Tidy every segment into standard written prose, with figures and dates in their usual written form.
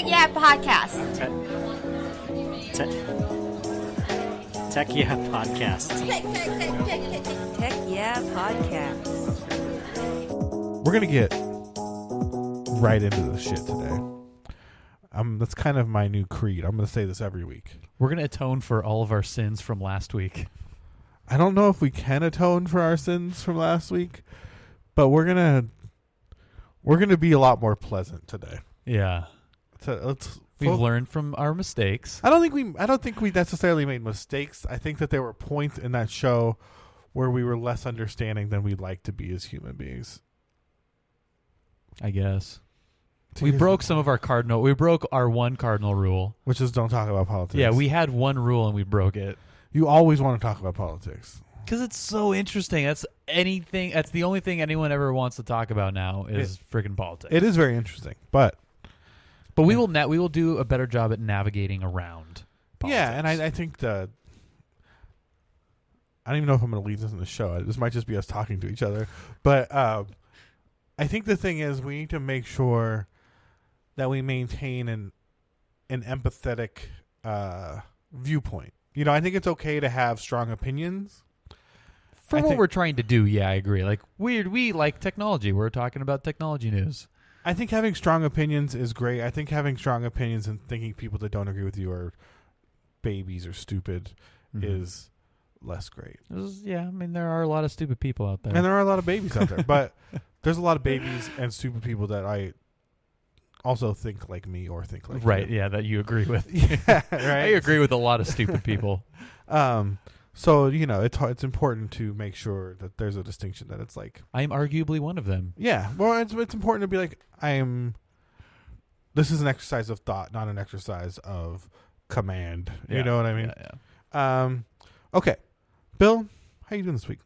Tech Yeah Podcast. Tech Yeah Podcast. Tech Yeah Podcast. We're going to get right into this shit today. That's kind of my new creed. I'm going to say this every week. We're going to atone for all of our sins from last week. I don't know if we can atone for our sins from last week, but we're going to be a lot more pleasant today. Yeah. We've learned from our mistakes. I don't think we necessarily made mistakes. I think that there were points in that show where we were less understanding than we'd like to be as human beings. I guess. We broke our one cardinal rule. Which is don't talk about politics. Yeah, we had one rule and we broke it. You always want to talk about politics. Because it's so interesting. That's the only thing anyone ever wants to talk about now is freaking politics. It is very interesting, but we will do a better job at navigating around politics. Yeah, and I think I don't even know if I'm going to lead this in the show. This might just be us talking to each other. But I think the thing is we need to make sure that we maintain an empathetic viewpoint. You know, I think it's okay to have strong opinions. For what we're trying to do, yeah, I agree. Like, we like technology. We're talking about technology news. I think having strong opinions is great. I think having strong opinions and thinking people that don't agree with you are babies or stupid is less great. Yeah, I mean, there are a lot of stupid people out there. And there are a lot of babies out there. But there's a lot of babies and stupid people that I also think like me or think like right, you. yeah, that you agree with. Yeah, right. I agree with a lot of stupid people. So, you know, it's important to make sure that there's a distinction that it's like I am arguably one of them. Yeah. Well, it's important to be like this is an exercise of thought, not an exercise of command. Yeah, you know what I mean? Yeah. Okay. Bill, how you doing this week?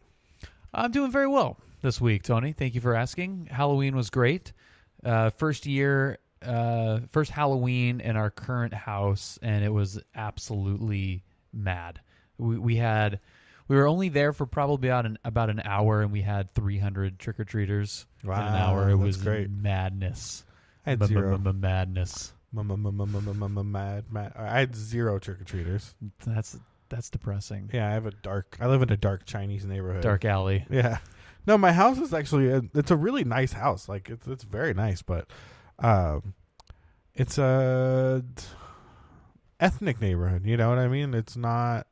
I'm doing very well this week, Tony. Thank you for asking. Halloween was great. First Halloween in our current house, and it was absolutely mad. We were only there for probably about an hour, and we had 300 trick-or-treaters in an hour. It was great. Madness. I had zero. Madness. Mad. I had zero trick-or-treaters. That's depressing. Yeah, I live in a dark Chinese neighborhood. Dark alley. Yeah. No, my house is actually it's a really nice house. Like it's very nice, but it's a ethnic neighborhood. You know what I mean? It's not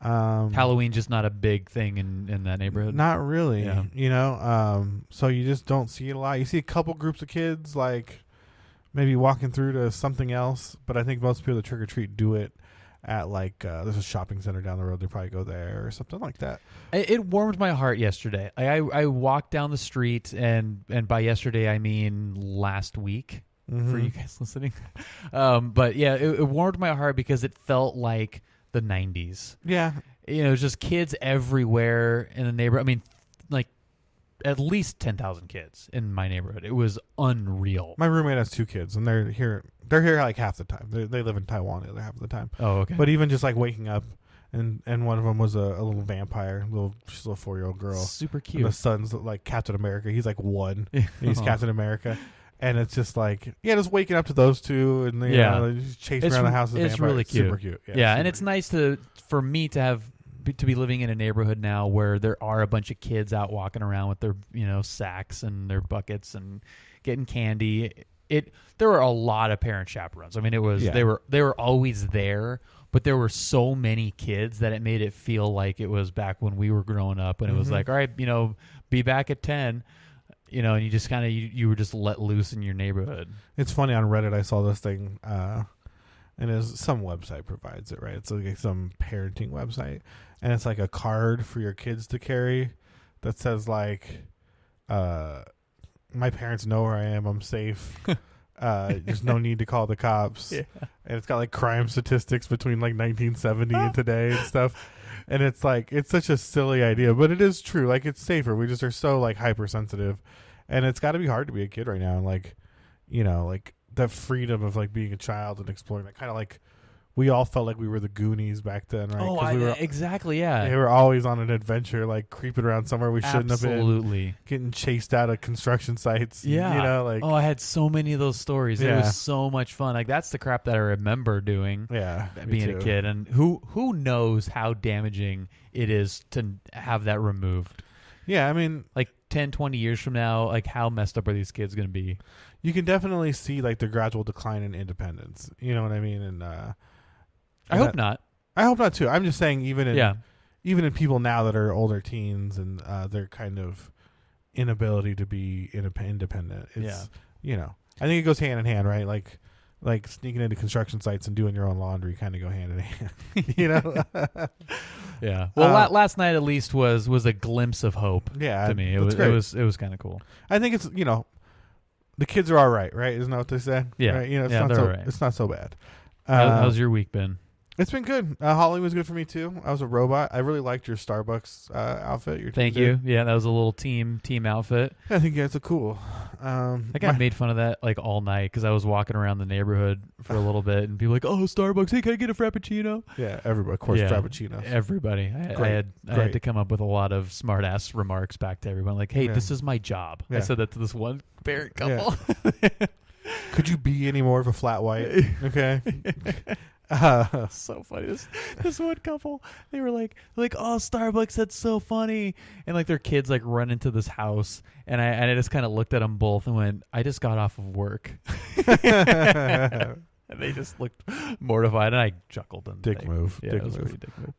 Halloween just not a big thing in that neighborhood. Not really. Yeah. You know, so you just don't see it a lot. You see a couple groups of kids like maybe walking through to something else, but I think most people that trick or treat do it at like there's a shopping center down the road. They probably go there or something like that. It warmed my heart yesterday. I walked down the street, and by yesterday I mean last week for you guys listening. But yeah, it warmed my heart because it felt like the 90s. Yeah. You know, it was just kids everywhere in the neighborhood. I mean, like at least 10,000 kids in my neighborhood. It was unreal. My roommate has 2 kids, and they're here like half the time. They live in Taiwan the other half of the time. Oh, okay. But even just like waking up, and one of them was a little vampire, she's a little 4-year-old girl. Super And cute. the son's like Captain America. He's like 1. And he's Captain America. And it's just like, yeah, just waking up to those two, and they just chasing around the house. It's really cute. Super cute. Yeah, and it's nice for me to be living in a neighborhood now where there are a bunch of kids out walking around with their sacks and their buckets and getting candy. There were a lot of parent chaperones. I mean, they were always there, but there were so many kids that it made it feel like it was back when we were growing up, and it was like, all right, be back at 10. And you just kind of you were just let loose in your neighborhood. It's funny, on Reddit I saw this thing, and some website provides it, right? It's like some parenting website, and it's like a card for your kids to carry that says like, my parents know where I am, I'm safe. There's no need to call the cops. Yeah. And it's got like crime statistics between like 1970 and today and stuff. And it's like, it's such a silly idea, but it is true. Like, it's safer. We just are so like hypersensitive, and it's got to be hard to be a kid right now. And like, like that freedom of like being a child and exploring that, kind of like we all felt like we were the Goonies back then, right? Oh, 'Cause we were, exactly. Yeah. they were always on an adventure, like creeping around somewhere we shouldn't have been, Absolutely. getting chased out of construction sites. Yeah. You know, like, Oh, I had so many of those stories. It Yeah. was so much fun. Like that's the crap that I remember doing. yeah, me Being too. a kid, and who knows how damaging it is to have that removed. Yeah, I mean, Like 10, 20 years from now, like how messed up are these kids going to be? you can definitely see like the gradual decline in independence. You know what I mean? And I hope not. I hope not too. I'm just saying, even Yeah. in people now that are older teens and their kind of inability to be independent. It's, you know, I think it goes hand in hand, right? Like sneaking into construction sites and doing your own laundry kind of go hand in hand. You know? Yeah. Well, last night at least was a glimpse of hope Yeah, to me. It that's was great. it was kind of cool. I think it's, you know, the kids are all right, right? Isn't that what they say? Yeah. Right? You know, it's Yeah, not they're so all right. it's not so bad. How's your week been? It's been good. Holly was good for me too. I was a robot. I really liked your Starbucks outfit. Your Thank team you. did. Yeah, that was a little team outfit. I think it's a cool. I got made fun of that like all night because I was walking around the neighborhood for a little bit, and people were like, "Oh, Starbucks! Hey, can I get a frappuccino?" Yeah, everybody, of course, Yeah. frappuccinos. Everybody. I Great. had to come up with a lot of smart ass remarks back to everyone. Like, "Hey, Yeah. this is my job." I Yeah. said that to this one parent couple. Could you be any more of a flat white? Okay. So funny. This one couple, they were like, "Oh, Starbucks, that's so funny," and like their kids like run into this house, and I just kind of looked at them both and went, "I just got off of work," and they just looked mortified, and I chuckled. And Dick move. Yeah, Dick it was move. pretty dick move.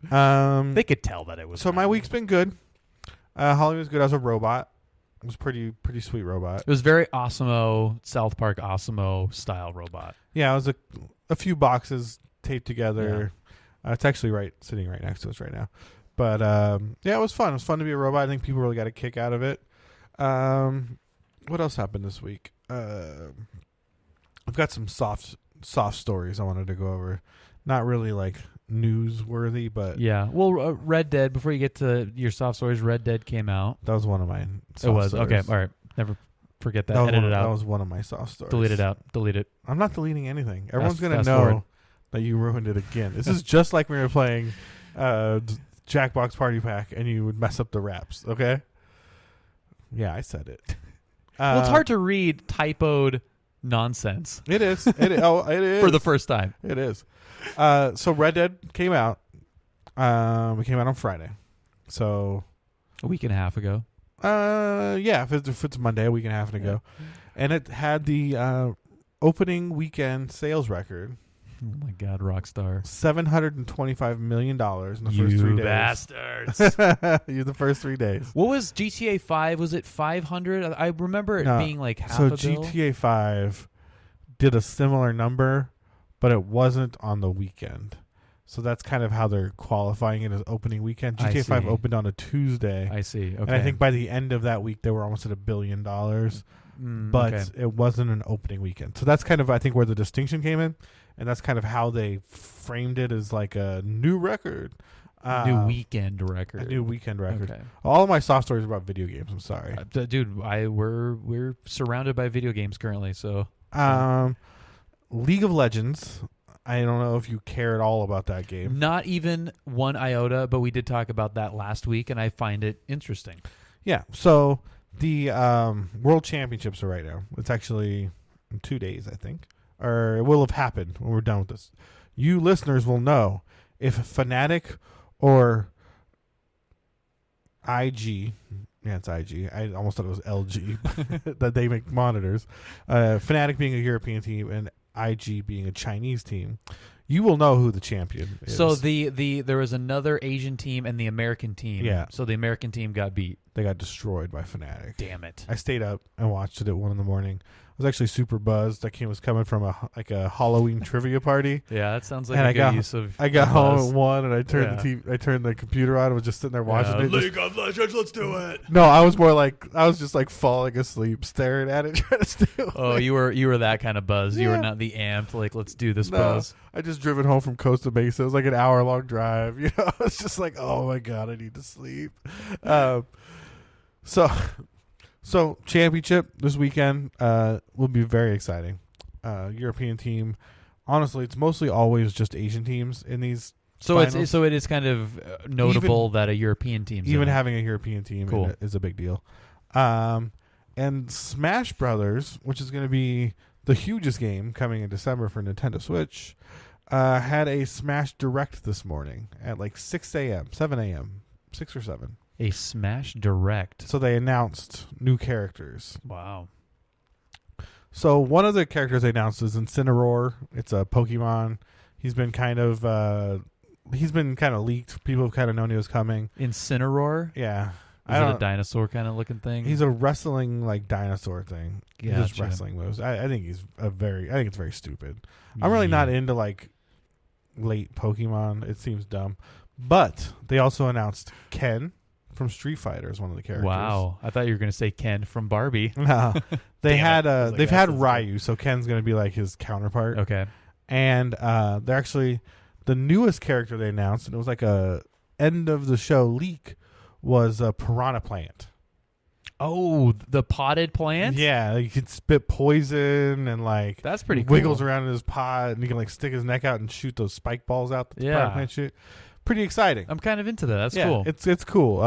They They could tell that it was. so my not. week's been good. Holly was good as a robot. It was pretty sweet robot. It was very Osimo, South Park Osimo style robot. Yeah, it was a few boxes taped together. It's actually sitting right next to us right now. But yeah, it was fun. It was fun to be a robot. I think people really got a kick out of it. What else happened this week? I've got some soft stories I wanted to go over. Not really like newsworthy, but Yeah. Well, Red Dead. Before you get to your soft stories, Red Dead came out. that was one of my soft It was stories. okay. All right. Never forget that. That was, Edit one, it that out. was one of my soft stories. Delete it out. Delete it. I'm not deleting anything. Everyone's going to fast know forward. that you ruined it again. This is just like we were playing Jackbox Party Pack and you would mess up the wraps, okay? Yeah, I said it. Well, it's hard to read typoed nonsense It is. It is. for the first time. It is. So Red Dead came out. It came out on Friday. So, A week and a half ago. yeah, if it's Monday, a week and a half ago. And it had the opening weekend sales record. Oh my God, Rockstar. $725 million in the first 3 days. bastards. The first 3 days. What was GTA 5? Was it 500? I remember it No. being like half So a bill. GTA 5 did a similar number, but it wasn't on the weekend. So that's kind of how they're qualifying it as opening weekend. I GTA 5 see. opened on a Tuesday. I see. Okay. And I think by the end of that week, they were almost at $1 billion. But okay. it wasn't an opening weekend. So that's kind of, I think, where the distinction came in. And that's kind of how they framed it as like a new record. New weekend record. A new weekend record. Okay. All of my soft stories are about video games. I'm sorry. Dude, we're surrounded by video games currently, so League of Legends. I don't know if you care at all about that game. not even one iota, but we did talk about that last week, and I find it interesting. Yeah. So the World Championships are right now. It's actually in 2 days, I think. Or it will have happened when we're done with this. You listeners will know if Fnatic or IG, yeah, it's IG. I almost thought it was LG, that they make monitors. Fnatic being a European team and IG being a Chinese team, you will know who the champion is. So there was another Asian team and the American team. Yeah. So the American team got beat. They got destroyed by Fnatic. Damn it. I stayed up and watched it at 1 a.m. I was actually super buzzed. I was coming from a Halloween trivia party. Yeah, that sounds like And a I good got- use of I got home buzz. at 1 and I turned Yeah. I turned the computer on and was just sitting there watching it. League of Legends, let's do it. No, I was just like falling asleep, staring at it, trying to stay awake. Oh, you were that kind of buzz. You were Yeah. not the amped, like, let's do this No, buzz. I just driven home from Costa Mesa. It was like an hour-long drive. You know, I was just like, oh my God, I need to sleep. So championship this weekend will be very exciting. European team honestly, it's mostly always just Asian teams in these. So finals. it is kind of notable that a European team Even having a European team Cool. is a big deal. And Smash Brothers, which is going to be the hugest game coming in December for Nintendo Switch, had a Smash Direct this morning at like 6 a.m., 7 a.m., 6 or 7. a Smash Direct. So they announced new characters. Wow. So one of the characters they announced is Incineroar. It's a Pokemon. He's been kind of leaked. People have kind of known he was coming. Incineroar. Yeah. Is it a dinosaur kind of looking thing? He's a wrestling like dinosaur thing. He does Gotcha. wrestling moves. I think I think it's very stupid. I'm really not into like late Pokemon. It seems dumb. But they also announced Ken from Street Fighter as one of the characters. Wow. I thought you were going to say Ken from Barbie. No. They Damn had it. I was like, they've that's had Ryu, so Ken's going to be like his counterpart. Okay. And they're actually the newest character they announced, and it was like a end of the show leak, was a Piranha Plant. Oh, the potted plant? Yeah, he could spit poison and like That's pretty cool. wiggles around in his pot, and he can like stick his neck out and shoot those spike balls out that the Yeah. Piranha Plant shoot. Pretty exciting. I'm kind of into that. That's yeah, cool. It's cool.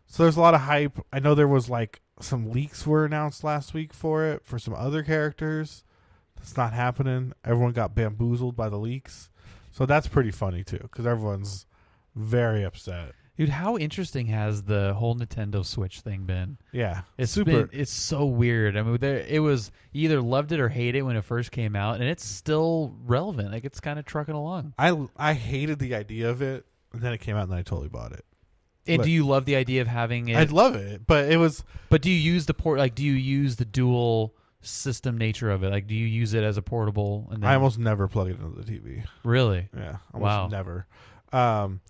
So there's a lot of hype. I know there was like some leaks were announced last week for it for some other characters. That's not happening. Everyone got bamboozled by the leaks. So that's pretty funny too, because everyone's very upset. Dude, how interesting has the whole Nintendo Switch thing been? Yeah, It's super. it's so weird. I mean, it was you either loved it or hate it when it first came out, and it's still relevant. Like it's kind of trucking along. I hated the idea of it, and then it came out, and then I totally bought it. And But- do you love the idea of having it? I'd love it, but it was. But do you use the port? Like, do you use the dual system nature of it? Like, do you use it as a portable? And then, I almost never plug it into the TV. really Yeah, almost Wow. never.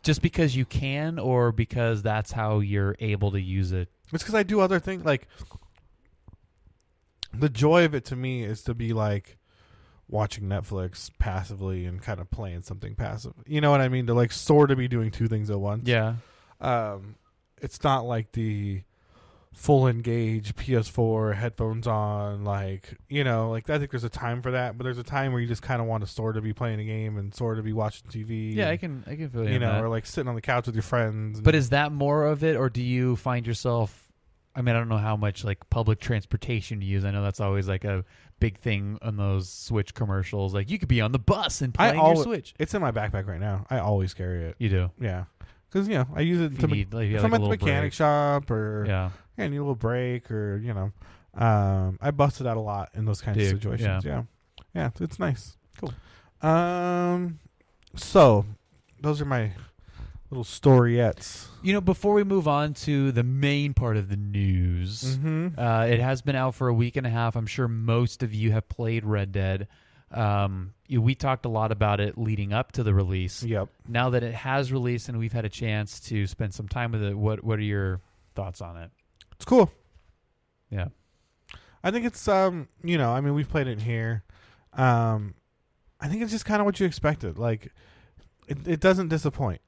just because you can, or because that's how you're able to use it. It's because I do other things. Like the joy of it to me is to be like watching Netflix passively and kind of playing something passive. You know what I mean? To like sort of be doing two things at once. Yeah. It's not like the full engage PS4 headphones on, like, you know, like I think there's a time for that, but there's a time where you just kind of want to sort of be playing a game and sort of be watching TV. Yeah, and, I can feel you know, that. or like sitting on the couch with your friends. And, But is that more of it, or do you find yourself? I mean, I don't know how much like public transportation you use. I know that's always like a big thing on those Switch commercials. Like you could be on the bus and playing your Switch. It's in my backpack right now. I always carry it. You do. Yeah, because you know I use it If to you need, like, you if have, I'm like, at a the little mechanic break. shop or Yeah. I need a little break, or you know, I busted out a lot in those kinds of Dude, situations. yeah. Yeah, it's nice. Cool. So those are my little storyettes. You know, before we move on to the main part of the news, Mm-hmm. it has been out for a week and a half. I'm sure most of you have played Red Dead. We talked a lot about it leading up to the release. Yep. Now that it has released and we've had a chance to spend some time with it, what are your thoughts on it? It's cool. Yeah. I think it's you know, I mean, we've played it here. I think it's just kind of what you expected. Like, it doesn't disappoint.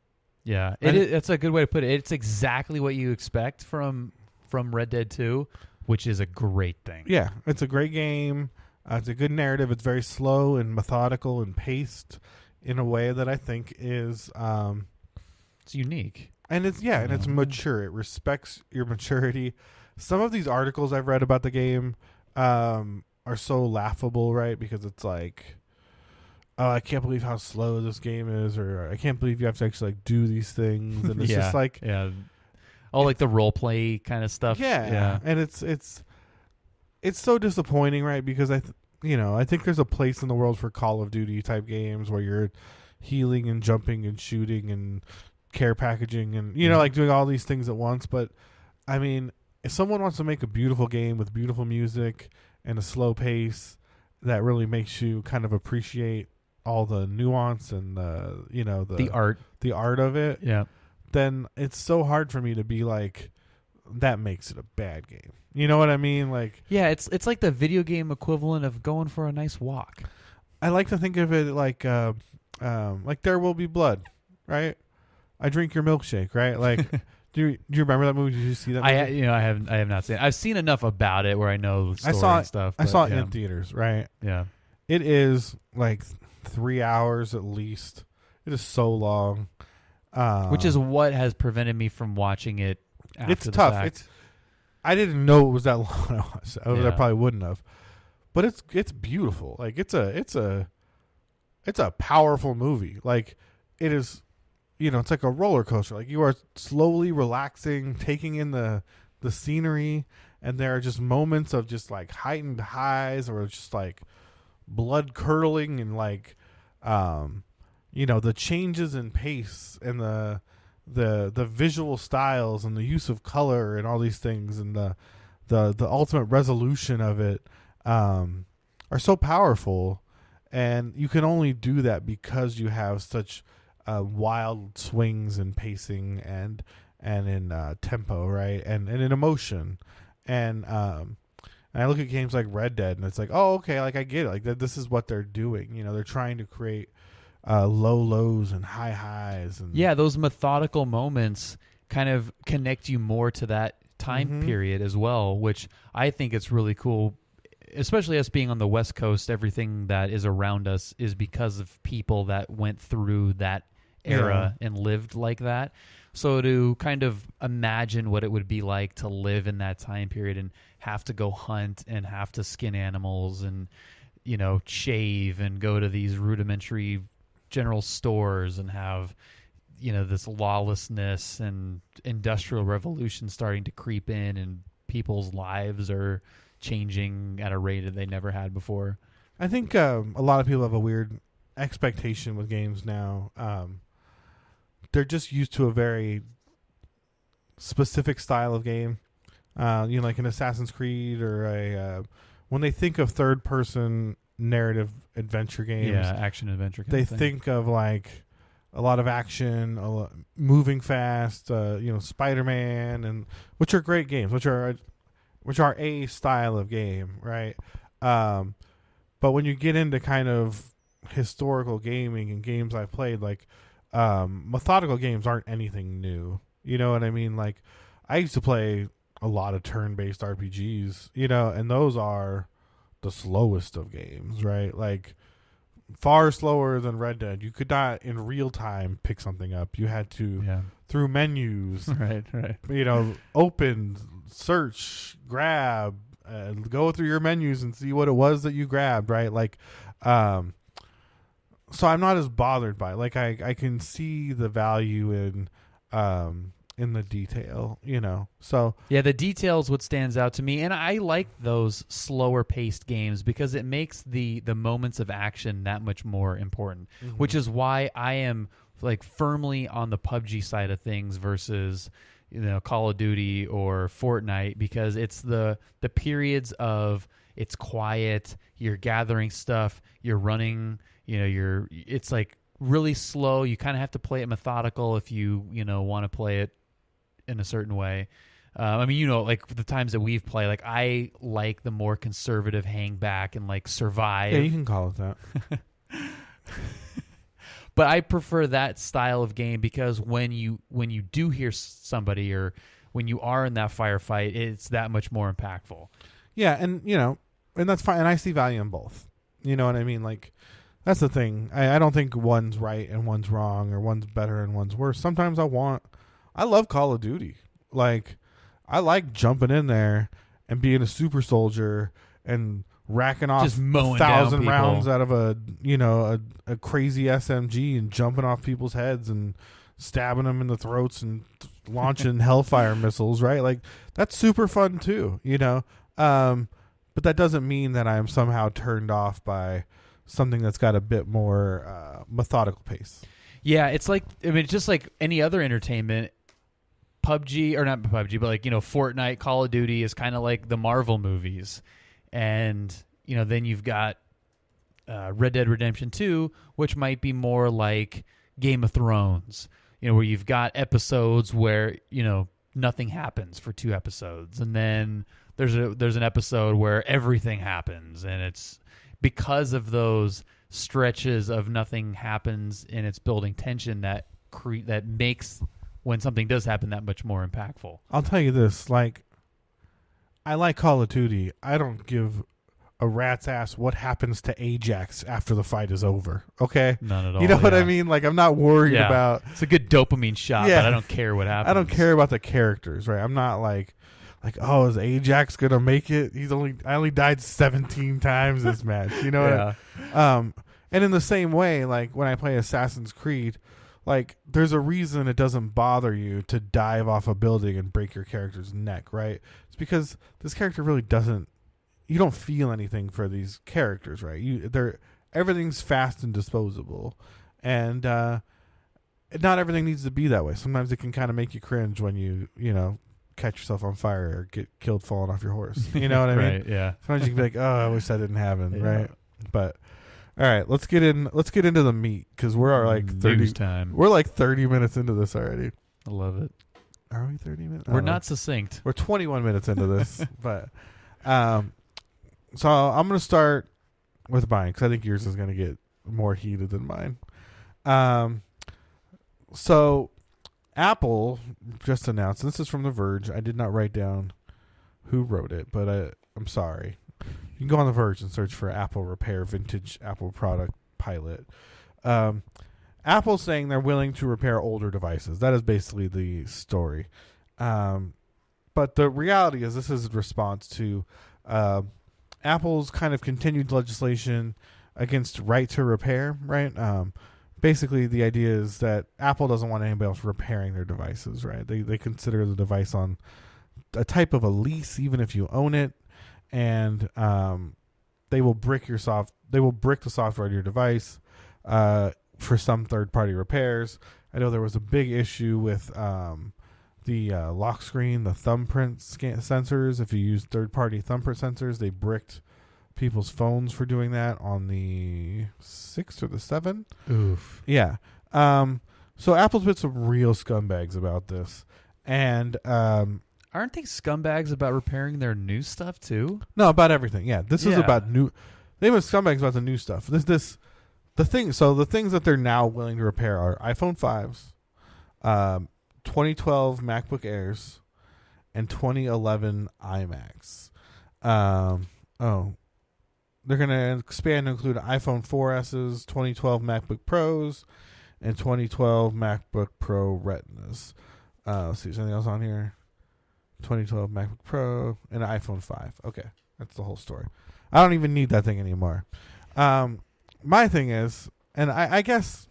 Yeah, And that's a good way to put it. It's exactly what you expect from Red Dead 2, which is a great thing. Yeah, it's a great game. It's a good narrative. It's very slow and methodical and paced in a way that I think is It's unique. and it's and it's mature. It respects your maturity. Some of these articles I've read about the game are so laughable, right? Because it's like, oh, I can't believe how slow this game is, or I can't believe you have to actually like do these things, and it's yeah. just like, all like the role play kind of stuff. yeah. And it's so disappointing, right? Because I think there's a place in the world for Call of Duty type games where you're healing and jumping and shooting and care packaging and like doing all these things at once. But I mean, if someone wants to make a beautiful game with beautiful music and a slow pace that really makes you kind of appreciate all the nuance and the art of it, Yeah. then it's so hard for me to be like, that makes it a bad game. You know what I mean? Like, Yeah, it's like the video game equivalent of going for a nice walk. I like to think of it like There Will Be Blood, right? I drink your milkshake, right? Like, do you remember that movie? Did you see that movie? I have not seen it. I've seen enough about it where I know the story and stuff. I saw but it yeah. in theaters, right? Yeah. It is like 3 hours at least. It is so long. Which is what has prevented me from watching it after it's the tough. fact. I didn't know it was that long. I Yeah. probably wouldn't have. But it's beautiful. Like it's a powerful movie. Like it is, it's like a roller coaster. Like you are slowly relaxing, taking in the scenery, and there are just moments of just like heightened highs or just like blood curdling and like the changes in pace and the visual styles and the use of color and all these things and the ultimate resolution of it are so powerful, and you can only do that because you have such wild swings in pacing and in tempo, right, and in emotion, and I look at games like Red Dead and it's like, oh, okay, like I get it, like this is what they're doing. They're trying to create low lows and high highs, and those methodical moments kind of connect you more to that time period as well, which I think it's really cool, especially us being on the West Coast. Everything that is around us is because of people that went through that era and lived like that. So to kind of imagine what it would be like to live in that time period and have to go hunt and have to skin animals and shave and go to these rudimentary general stores and have this lawlessness and industrial revolution starting to creep in, and people's lives are changing at a rate that they never had before. I think a lot of people have a weird expectation with games now. They're just used to a very specific style of game, like an Assassin's Creed or when they think of third-person narrative adventure games, action adventure. They think of like a lot of action, moving fast, Spider-Man, and which are great games, which are a style of game, right? But when you get into kind of historical gaming and games I've played, like methodical games aren't anything new. You know what I mean? Like I used to play a lot of turn-based RPGs, and those are the slowest of games, right? Like far slower than Red Dead. You could not in real time pick something up. You had to through menus, right. Open, search, grab, go through your menus and see what it was that you grabbed, right? Like, so I'm not as bothered by it. Like I can see the value in the detail, So the detail is what stands out to me, and I like those slower paced games because it makes the moments of action that much more important, which is why I am like firmly on the PUBG side of things versus Call of Duty or Fortnite, because it's the periods of it's quiet, you're gathering stuff, you're running, it's like really slow. You kind of have to play it methodical if you want to play it in a certain way. Like the times that we've played, like I like the more conservative hang back and like survive. Yeah, you can call it that. But I prefer that style of game because when you do hear somebody or when you are in that firefight, it's that much more impactful. Yeah, and and that's fine. And I see value in both. You know what I mean? Like that's the thing. I don't think one's right and one's wrong or one's better and one's worse. Sometimes I love Call of Duty. Like I like jumping in there and being a super soldier and racking off just mowing 1,000 down rounds people out of a crazy SMG and jumping off people's heads and stabbing them in the throats and launching Hellfire missiles, right? Like that's super fun too, but that doesn't mean that I'm somehow turned off by something that's got a bit more methodical pace. Yeah, it's like it's just like any other entertainment. PUBG, or not PUBG, but like Fortnite, Call of Duty is kind of like the Marvel movies. And, then you've got Red Dead Redemption 2, which might be more like Game of Thrones, where you've got episodes where, nothing happens for 2 episodes. And then there's an episode where everything happens. And it's because of those stretches of nothing happens and it's building tension that makes when something does happen that much more impactful. I'll tell you this, like, I like Call of Duty. I don't give a rat's ass what happens to Ajax after the fight is over. Okay, None at all. you know what I yeah. mean? Like, I'm not worried Yeah. about. It's a good dopamine shot, Yeah. but I don't care what happens. I don't care about the characters, right? I'm not like, oh, is Ajax gonna make it? I only died 17 times this match. You know what? Yeah. And in the same way, like when I play Assassin's Creed, like there's a reason it doesn't bother you to dive off a building and break your character's neck, right? It's because this character really doesn't. You don't feel anything for these characters, right? Everything's fast and disposable, and not everything needs to be that way. Sometimes it can kind of make you cringe when you catch yourself on fire or get killed falling off your horse. You know what I mean? Right. Yeah. Sometimes you can be like, oh, I wish that didn't happen, Yeah. right? But all right, let's get into the meat because we're like 30. News time. We're like 30 minutes into this already. I love it. Are we 30 minutes? I We're don't know. not succinct. We're 21 minutes into this, but so I'm going to start with mine because I think yours is going to get more heated than mine. So Apple just announced, and this is from The Verge. I did not write down who wrote it, but I'm sorry. You can go on The Verge and search for Apple Repair Vintage Apple Product Pilot. Apple's saying they're willing to repair older devices. That is basically the story. But the reality is this is in response to Apple's kind of continued legislation against right to repair, right? Basically, the idea is that Apple doesn't want anybody else repairing their devices, right? They consider the device on a type of a lease, even if you own it, and they will brick the software on your device for some third-party repairs. I know there was a big issue with the lock screen, the thumbprint sensors. If you use third-party thumbprint sensors, they bricked people's phones for doing that on the 6 or the 7. Oof. Yeah. So Apple's been some real scumbags about this. And Aren't they scumbags about repairing their new stuff too? no, about everything. Yeah. This is Yeah. about new. They were scumbags about the new stuff. The things that they're now willing to repair are iPhone 5s, 2012 MacBook Airs, and 2011 iMacs. They're going to expand to include iPhone 4Ss, 2012 MacBook Pros, and 2012 MacBook Pro Retinas. Let's see, is there anything else on here? 2012 MacBook Pro and an iPhone 5. Okay, that's the whole story. I don't even need that thing anymore. My thing is, and I guess,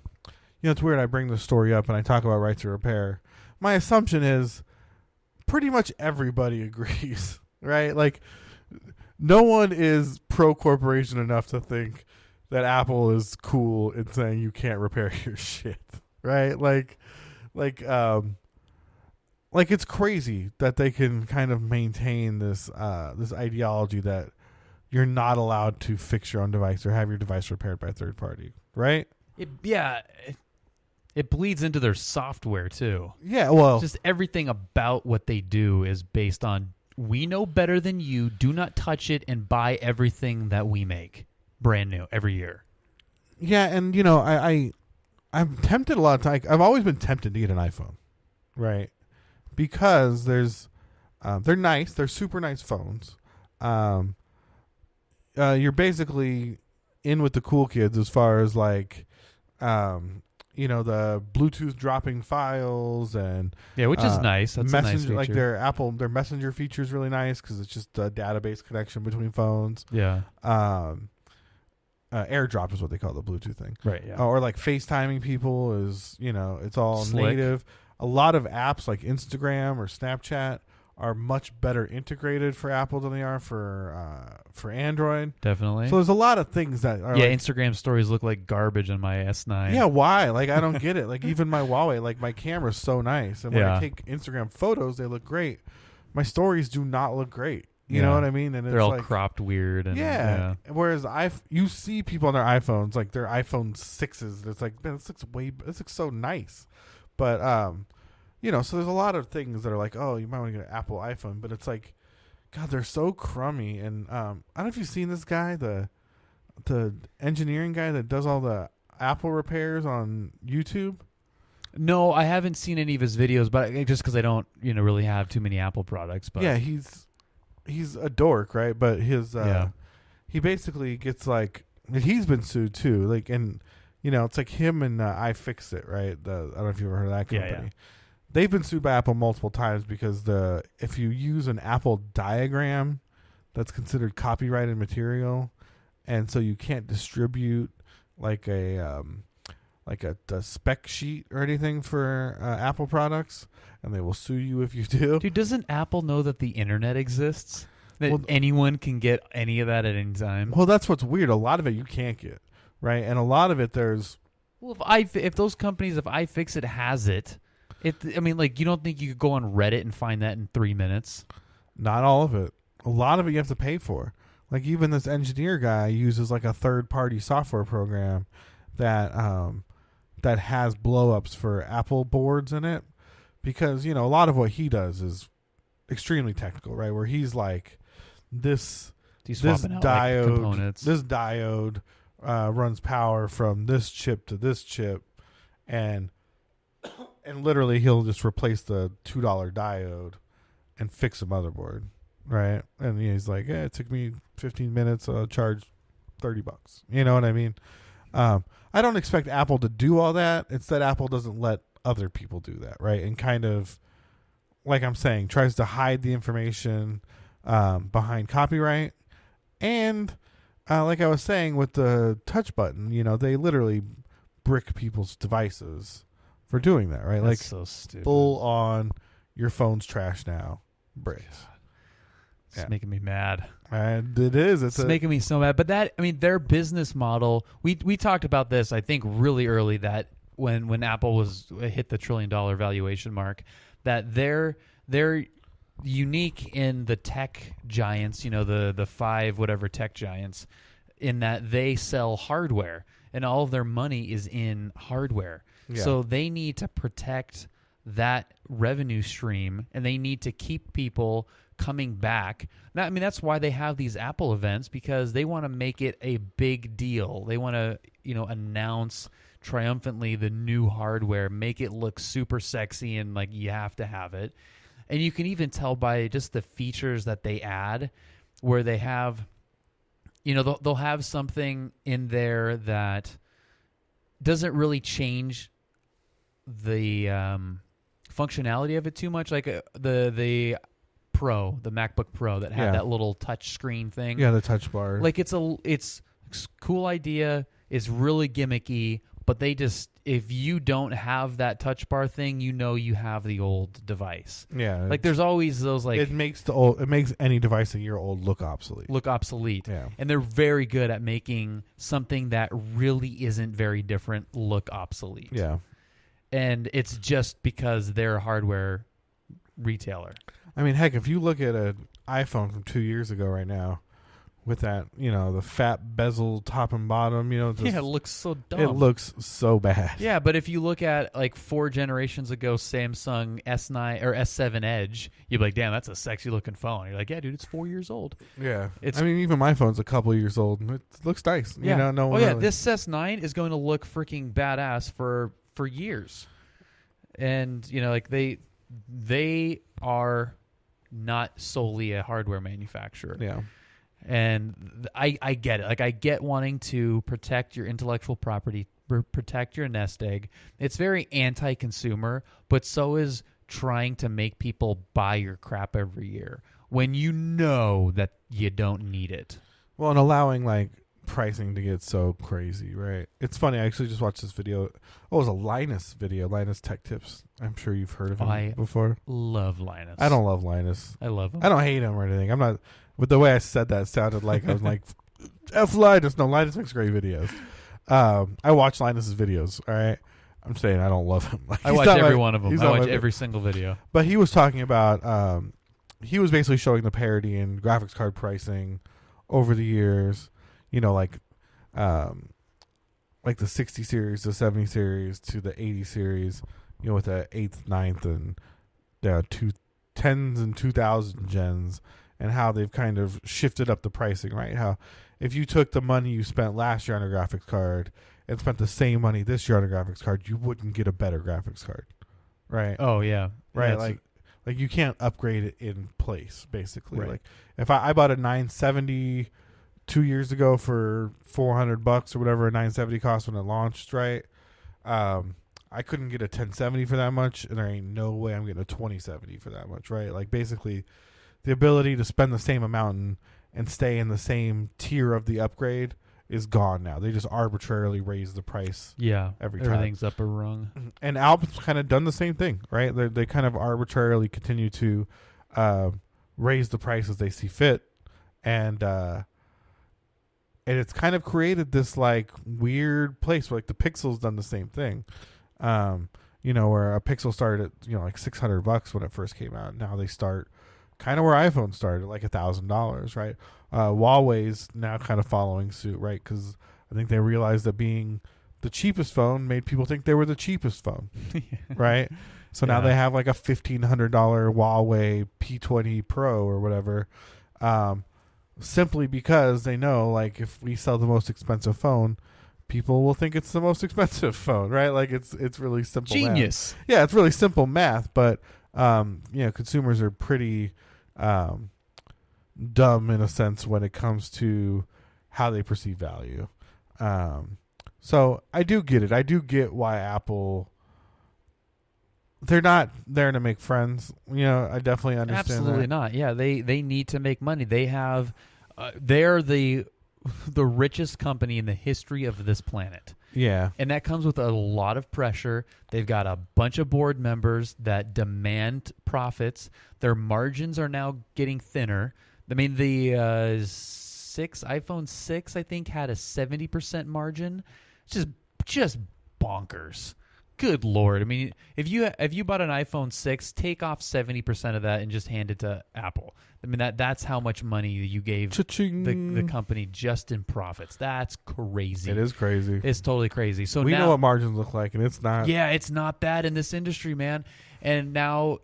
it's weird I bring this story up and I talk about right to repair. My assumption is pretty much everybody agrees, right? Like, no one is pro-corporation enough to think that Apple is cool in saying you can't repair your shit, right? Like it's crazy that they can kind of maintain this ideology that you're not allowed to fix your own device or have your device repaired by a third party, right? It bleeds into their software too. Yeah, well, Just everything about what they do is based on, we know better than you. Do not touch it and buy everything that we make brand new every year. yeah, and I'm tempted a lot of times. I've always been tempted to get an iPhone, right? Because they're nice. They're super nice phones. You're basically in with the cool kids as far as like, the Bluetooth dropping files and Yeah, which is nice. That's a nice messenger. feature. Like their messenger feature is really nice because it's just a database connection between phones. Yeah. AirDrop is what they call the Bluetooth thing. Right. Yeah. Or like FaceTiming people is, it's all Slick. native. A lot of apps like Instagram or Snapchat are much better integrated for Apple than they are for Android. Definitely. So there's a lot of things that are Instagram stories look like garbage on my S9. yeah, why? Like, I don't get it. Like, even my Huawei, like, my camera's so nice. And when I Yeah. take Instagram photos, they look great. My stories do not look great. You know what I mean? And they're it's all like, cropped weird. And, yeah. Whereas you see people on their iPhones, like their iPhone 6s, and it's like, man, this looks so nice. But, so there's a lot of things that are like, oh, you might want to get an Apple iPhone. But it's like, God, they're so crummy. And I don't know if you've seen this guy, the engineering guy that does all the Apple repairs on YouTube. No, I haven't seen any of his videos, but just because I don't, really have too many Apple products. But Yeah, he's a dork, right? But he basically gets like he's been sued too. Like, and it's like him and iFixit, right? I don't know if you've ever heard of that company. Yeah. They've been sued by Apple multiple times because if you use an Apple diagram, that's considered copyrighted material, and so you can't distribute like a spec sheet or anything for Apple products, and they will sue you if you do. Dude, doesn't Apple know that the internet exists? That anyone can get any of that at any time? Well, that's what's weird. A lot of it you can't get, right? And a lot of it there's... Well, if those companies, if iFixit has it, you don't think you could go on Reddit and find that in 3 minutes? Not all of it. A lot of it you have to pay for. Like, even this engineer guy uses like a third-party software program that has blow-ups for Apple boards in it, because a lot of what he does is extremely technical, right? Where he's like, this diode, components. This diode runs power from this chip to this chip, and literally he'll just replace the $2 diode and fix a motherboard, right? And he's like, it took me 15 minutes. I'll charge $30. You know what I mean? I don't expect Apple to do all that. It's that Apple doesn't let other people do that, right? And kind of, like I'm saying, tries to hide the information behind copyright. And like I was saying with the touch button, they literally brick people's devices for doing that, right? That's like so stupid. Full on, your phone's trash now. Bricks. It's making me mad. And it is. It's making me so mad. But their business model, we talked about this, I think, really early, that when Apple hit the $1 trillion valuation mark, that they're unique in the tech giants, the 5 whatever tech giants, in that they sell hardware and all of their money is in hardware. Yeah. So they need to protect that revenue stream, and they need to keep people coming back. That's why they have these Apple events, because they want to make it a big deal. They want to, announce triumphantly the new hardware, make it look super sexy, and like you have to have it. And you can even tell by just the features that they add, where they have, they'll have something in there that doesn't really change the functionality of it too much, like the MacBook Pro that had that little touch screen thing. Yeah, the touch bar. Like it's a cool idea. It's really gimmicky, but if you don't have that touch bar thing, you have the old device. Yeah, like there's always those like it makes any device a year old look obsolete. Yeah, and they're very good at making something that really isn't very different look obsolete. Yeah, and it's just because they're a hardware retailer. I mean, heck, if you look at an iPhone from 2 years ago right now, with that, the fat bezel top and bottom, it looks so dumb. It looks so bad. Yeah, but if you look at like 4 generations ago Samsung S9 or S7 Edge, you'd be like, damn, that's a sexy looking phone. You're like, yeah, dude, it's 4 years old. Yeah. Even my phone's a couple years old, and it looks nice. Yeah. Really. This S9 is going to look freaking badass for years. And, they are not solely a hardware manufacturer. Yeah. And I get it. Like, I get wanting to protect your intellectual property, protect your nest egg. It's very anti-consumer, but so is trying to make people buy your crap every year when you know that you don't need it. Well, and allowing, like, pricing to get so crazy, right? It's funny. I actually just watched this video. Oh, it was a Linus video, Linus Tech Tips. I'm sure you've heard of him before. Love Linus. I don't love Linus. I love him. I don't hate him or anything. I'm not. But the way I said that sounded like I was like, F Linus. No, Linus makes great videos. I watch Linus's videos, all right? I'm saying I don't love him. Like, I watch every one of them. I watch every single video. But he was talking about, he was basically showing the parity in graphics card pricing over the years. Like the 60 series, the 70 series to the 80 series, with the 8th, 9th, and the 10s and 2000 gens, and how they've kind of shifted up the pricing, right? How if you took the money you spent last year on a graphics card and spent the same money this year on a graphics card, you wouldn't get a better graphics card, right? Oh, yeah. Right, Yeah, like you can't upgrade it in place, basically. Right. Like if I bought a 970 2 years ago for $400 or whatever a 970 cost when it launched, right? I couldn't get a 1070 for that much, and there ain't no way I'm getting a 2070 for that much, right? Like basically, the ability to spend the same amount and stay in the same tier of the upgrade is gone now. They just arbitrarily raise the price. Yeah, every time. everything's up a rung. And Alp's kind of done the same thing, right? They kind of arbitrarily continue to raise the price as they see fit, and it's kind of created this like weird place where like the Pixel's done the same thing. Where a Pixel started at like $600 when it first came out. Now they start kind of where iPhone started, like $1,000, right? Huawei's now kind of following suit, right? Because I think they realized that being the cheapest phone made people think they were the cheapest phone, right? So now they have like a $1,500 Huawei P20 Pro or whatever, simply because they know like if we sell the most expensive phone, people will think it's the most expensive phone, right? Like it's really simple Genius. math. Yeah, it's really simple math, but consumers are pretty dumb in a sense when it comes to how they perceive value. So I do get it. I do get why Apple, they're not there to make friends. I definitely understand Absolutely that. not. Yeah, they need to make money. They have they're the richest company in the history of this planet. Yeah. And that comes with a lot of pressure. They've got a bunch of board members that demand profits. Their margins are now getting thinner. I mean, the iPhone 6, I think, had a 70% margin. It's just bonkers. Good Lord. I mean, if you bought an iPhone 6, take off 70% of that and just hand it to Apple. I mean, that's how much money you gave the company just in profits. That's crazy. It is crazy. It's totally crazy. So we now, know what margins look like, and it's not. Yeah, it's not that in this industry, man. And now,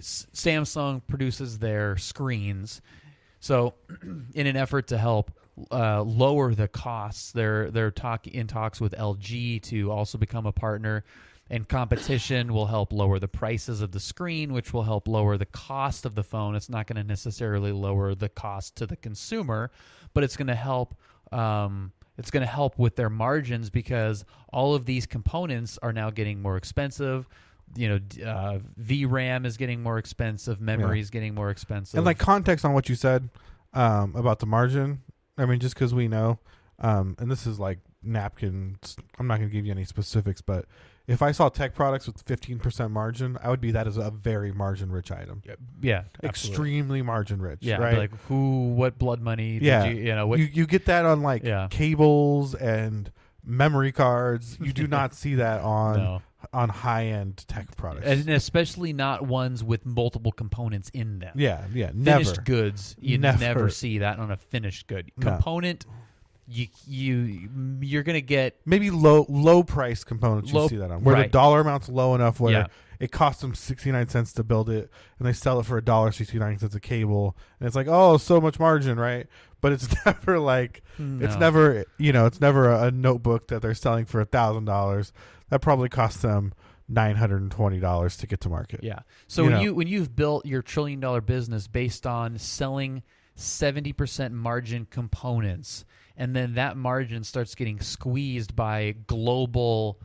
Samsung produces their screens. So in an effort to help lower the costs, they're in talks with LG to also become a partner. And competition will help lower the prices of the screen, which will help lower the cost of the phone. It's not going to necessarily lower the cost to the consumer, but it's going to help. It's going to help with their margins because all of these components are now getting more expensive. VRAM is getting more expensive. Memory is getting more expensive. And like context on what you said about the margin. I mean, just because we know, and this is like napkins. I'm not going to give you any specifics, but if I saw tech products with 15% margin, I would be that as a very margin-rich item. Yeah, extremely margin-rich. Yeah, right. Like what blood money? Yeah, did you, you get that on like cables and memory cards. You do not see that on high-end tech products, and especially not ones with multiple components in them. Yeah, Finished goods, you never see that on a finished good component. You're gonna get maybe low price components. You see that on where the dollar amount's low enough where it costs them 69 cents to build it, and they sell it for $1.69 a cable, and it's like, oh, so much margin, right? But it's never like it's never a notebook that they're selling for $1,000 that probably costs them $920 to get to market. Yeah. So when you've built your $1 trillion business based on selling 70% margin components, and then that margin starts getting squeezed by global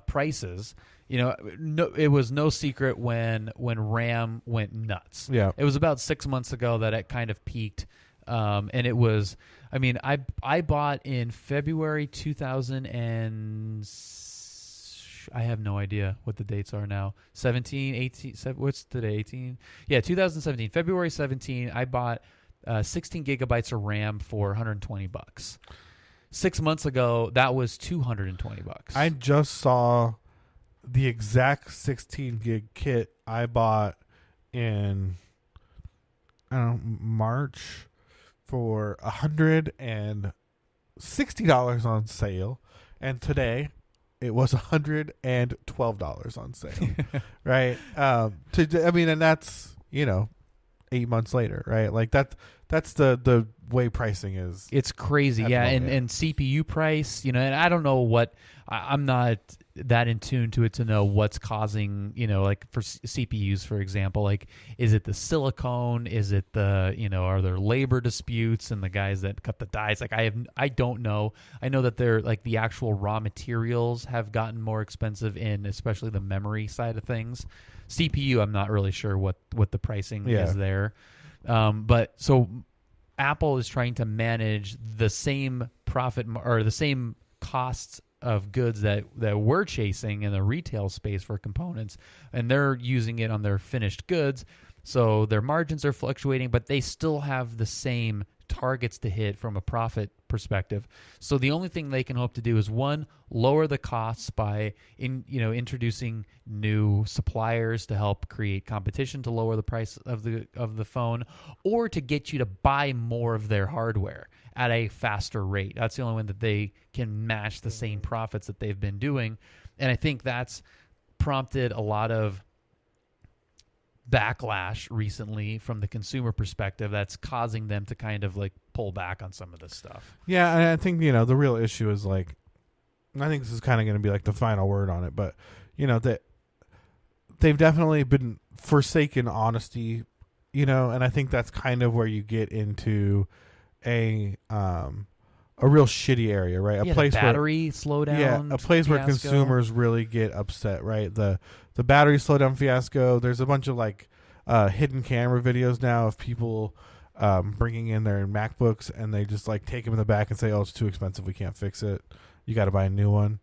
prices. It was no secret when RAM went nuts. Yeah, it was about 6 months ago that it kind of peaked, and it was. I mean, I bought in February 2000 and I have no idea what the dates are now. 17, 18. What's today? 18. Yeah, 2017. February 17. I bought 16 gigabytes of RAM for $120. 6 months ago, that was $220. I just saw the exact 16 gig kit I bought in March for $160 on sale, and today it was $112 on sale. Right? And that's 8 months later, right? Like that's the way pricing is. It's crazy, At the yeah. moment, And CPU price, and I don't know what. I'm not that in tune to it to know what's causing, like for CPUs, for example, like is it the silicone? Is it the, are there labor disputes and the guys that cut the dies? Like I don't know. I know that they're like the actual raw materials have gotten more expensive in especially the memory side of things. CPU, I'm not really sure what the pricing is there. But so Apple is trying to manage the same profit or the same costs of goods that we're chasing in the retail space for components, and they're using it on their finished goods. So their margins are fluctuating, but they still have the same targets to hit from a profit perspective. So the only thing they can hope to do is, one, lower the costs by introducing new suppliers to help create competition to lower the price of the phone, or to get you to buy more of their hardware at a faster rate. That's the only way that they can match the same profits that they've been doing. And I think that's prompted a lot of backlash recently from the consumer perspective that's causing them to kind of like pull back on some of this stuff. Yeah, and I think, the real issue is like, I think this is kind of going to be like the final word on it, but, that they've definitely been forsaken honesty, and I think that's kind of where you get into a real shitty area, right? A place the battery slowdown. Yeah, a place where fiasco. consumers really get upset, right? The battery slowdown fiasco. There's a bunch of like hidden camera videos now of people bringing in their MacBooks, and they just like take them in the back and say, "Oh, it's too expensive. We can't fix it. You got to buy a new one."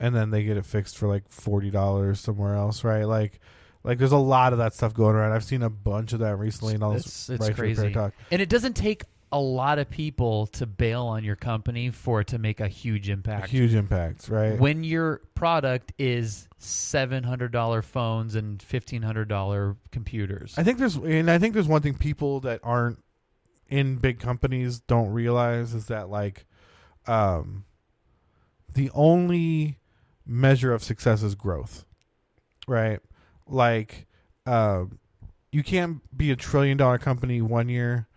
And then they get it fixed for like $40 somewhere else, right? Like there's a lot of that stuff going around. I've seen a bunch of that recently, and all this it's crazy. talk. And it doesn't take a lot of people to bail on your company for it to make a huge impact. Huge impacts, right? When your product is $700 phones and $1,500 computers. I think there's one thing people that aren't in big companies don't realize is that like the only measure of success is growth, right? Like you can't be $1 trillion company one year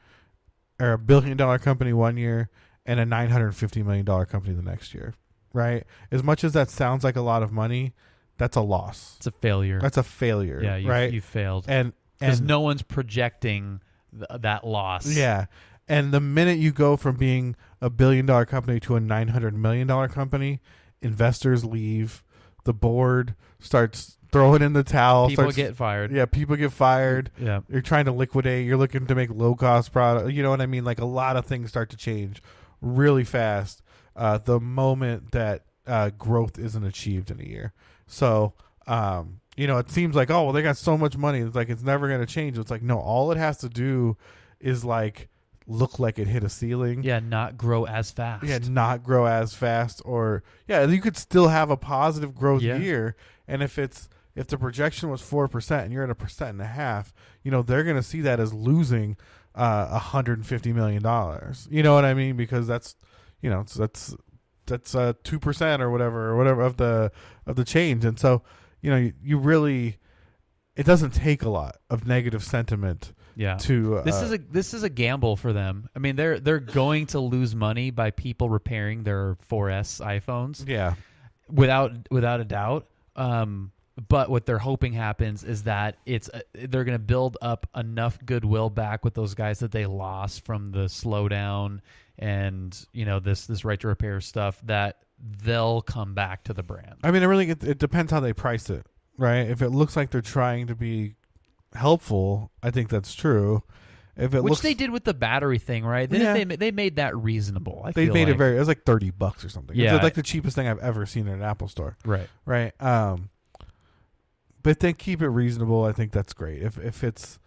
or $1 billion company one year and a $950 million company the next year, right? As much as that sounds like a lot of money, that's a loss. It's a failure. That's a failure, yeah, right? You failed. And because no one's projecting that loss. Yeah. And the minute you go from being $1 billion company to a $900 million company, investors leave, the board starts throwing in the towel. People get fired. Yeah, people get fired. Yeah. You're trying to liquidate. You're looking to make low-cost product. You know what I mean? Like a lot of things start to change really fast the moment that growth isn't achieved in a year. So, it seems like, oh, well, they got so much money. It's like it's never going to change. It's like, no, all it has to do is like look like it hit a ceiling. Yeah, not grow as fast. Yeah, not grow as fast. Or, yeah, you could still have a positive growth year. And if the projection was 4% and you're at 1.5%, they're going to see that as losing $150 million. You know what I mean? Because that's 2% or whatever of the change. And so, you really, it doesn't take a lot of negative sentiment. Yeah. To this is a gamble for them. I mean, they're going to lose money by people repairing their 4S iPhones. Yeah. Without a doubt. But what they're hoping happens is that they're going to build up enough goodwill back with those guys that they lost from the slowdown and this right to repair stuff that they'll come back to the brand. I mean, it depends how they price it, right? If it looks like they're trying to be helpful, I think that's true. Which they did with the battery thing, right? They made that reasonable. They made it it was like $30 or something. Yeah. It's like the cheapest thing I've ever seen in an Apple store. Right. Right. But they keep it reasonable. I think that's great. If it's